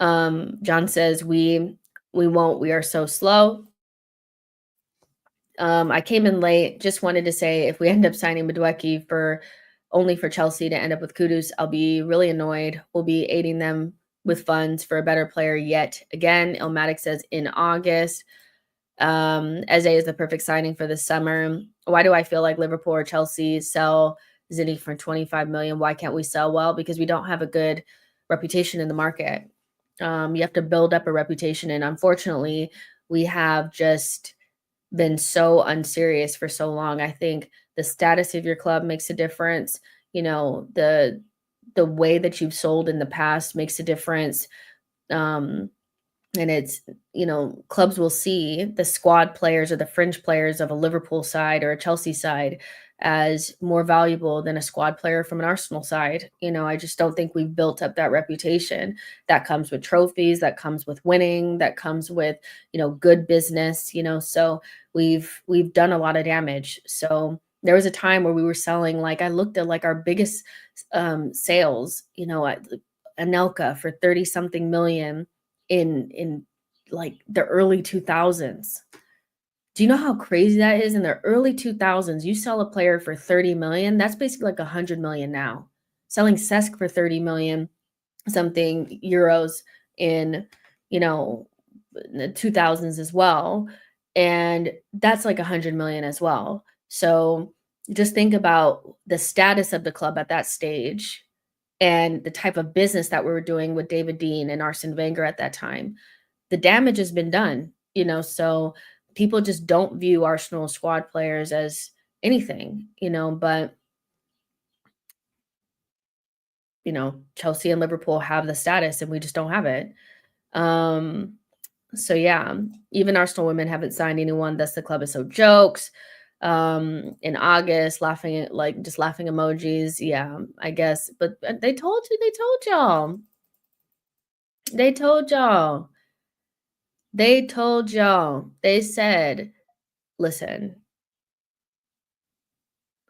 John says, we won't. We are so slow. I came in late. Just wanted to say if we end up signing Madueke for only for Chelsea to end up with Kudus, I'll be really annoyed. We'll be aiding them with funds for a better player yet again. Ilmatic says in August. Eze is the perfect signing for the summer. Why do I feel like Liverpool or Chelsea sell Zinni for 25 million? Why can't we sell well? Because we don't have a good reputation in the market. You have to build up a reputation, and unfortunately, we have just been so unserious for so long. I think the status of your club makes a difference. You know, the way that you've sold in the past makes a difference. Um, and it's, you know, clubs will see the squad players or the fringe players of a Liverpool side or a Chelsea side as more valuable than a squad player from an Arsenal side. You know, I just don't think we've built up that reputation. That comes with trophies, that comes with winning, that comes with, you know, good business, you know. So we've done a lot of damage. So there was a time where we were selling, like, I looked at like our biggest sales, you know, at Anelka for 30 something million in like the early 2000s. Do you know how crazy that is? In the early 2000s, you sell a player for 30 million, that's basically like 100 million now. Selling Sesk for 30 million something euros in, you know, the 2000s as well, and that's like 100 million as well. So just think about the status of the club at that stage and the type of business that we were doing with David Dean and Arsene Wenger at that time. The damage has been done, you know, so people just don't view Arsenal squad players as anything, you know, but you know, Chelsea and Liverpool have the status and we just don't have it. Um, so yeah, even Arsenal women haven't signed anyone. That's the club is so jokes. In August, laughing at like just laughing emojis. Yeah, I guess. But they told you, they told y'all. They told y'all. They told y'all. They said, listen,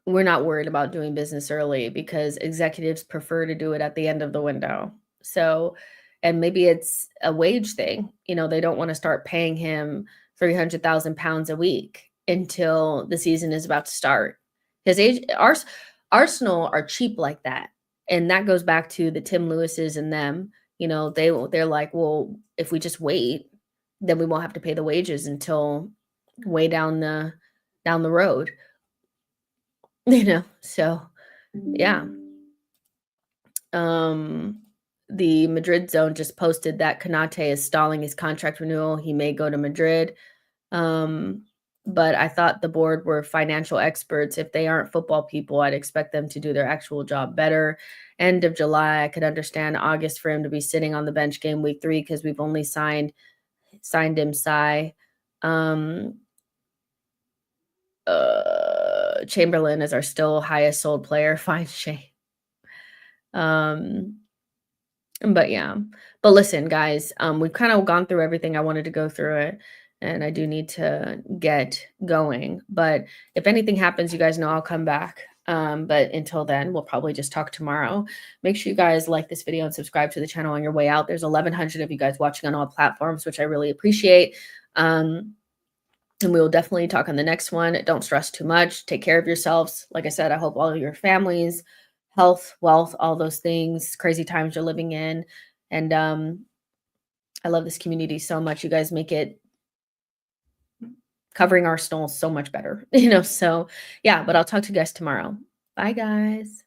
we're not worried about doing business early because executives prefer to do it at the end of the window. So, and maybe it's a wage thing. You know, they don't want to start paying him 300,000 pounds a week until the season is about to start. Because Arsenal are cheap like that. And that goes back to the Tim Lewises and them. You know, they're like, well, if we just wait, then we won't have to pay the wages until way down the road. You know, so yeah. Um, the Madrid zone just posted that Konate is stalling his contract renewal. He may go to Madrid. Um, but I thought the board were financial experts. If they aren't football people, I'd expect them to do their actual job better. End of July, I could understand August for him to be sitting on the bench game week 3 because we've only signed him Sai. Um, Chamberlain is our still highest sold player. Fine shame. Um, but yeah. But listen, guys, we've kind of gone through everything. I wanted to go through it, and I do need to get going. But if anything happens, you guys know I'll come back. But until then, we'll probably just talk tomorrow. Make sure you guys like this video and subscribe to the channel on your way out. There's 1,100 of you guys watching on all platforms, which I really appreciate. And we will definitely talk on the next one. Don't stress too much. Take care of yourselves. Like I said, I hope all of your families, health, wealth, all those things, crazy times you're living in. And I love this community so much. You guys make it covering Arsenal so much better, you know. So yeah, but I'll talk to you guys tomorrow. Bye, guys.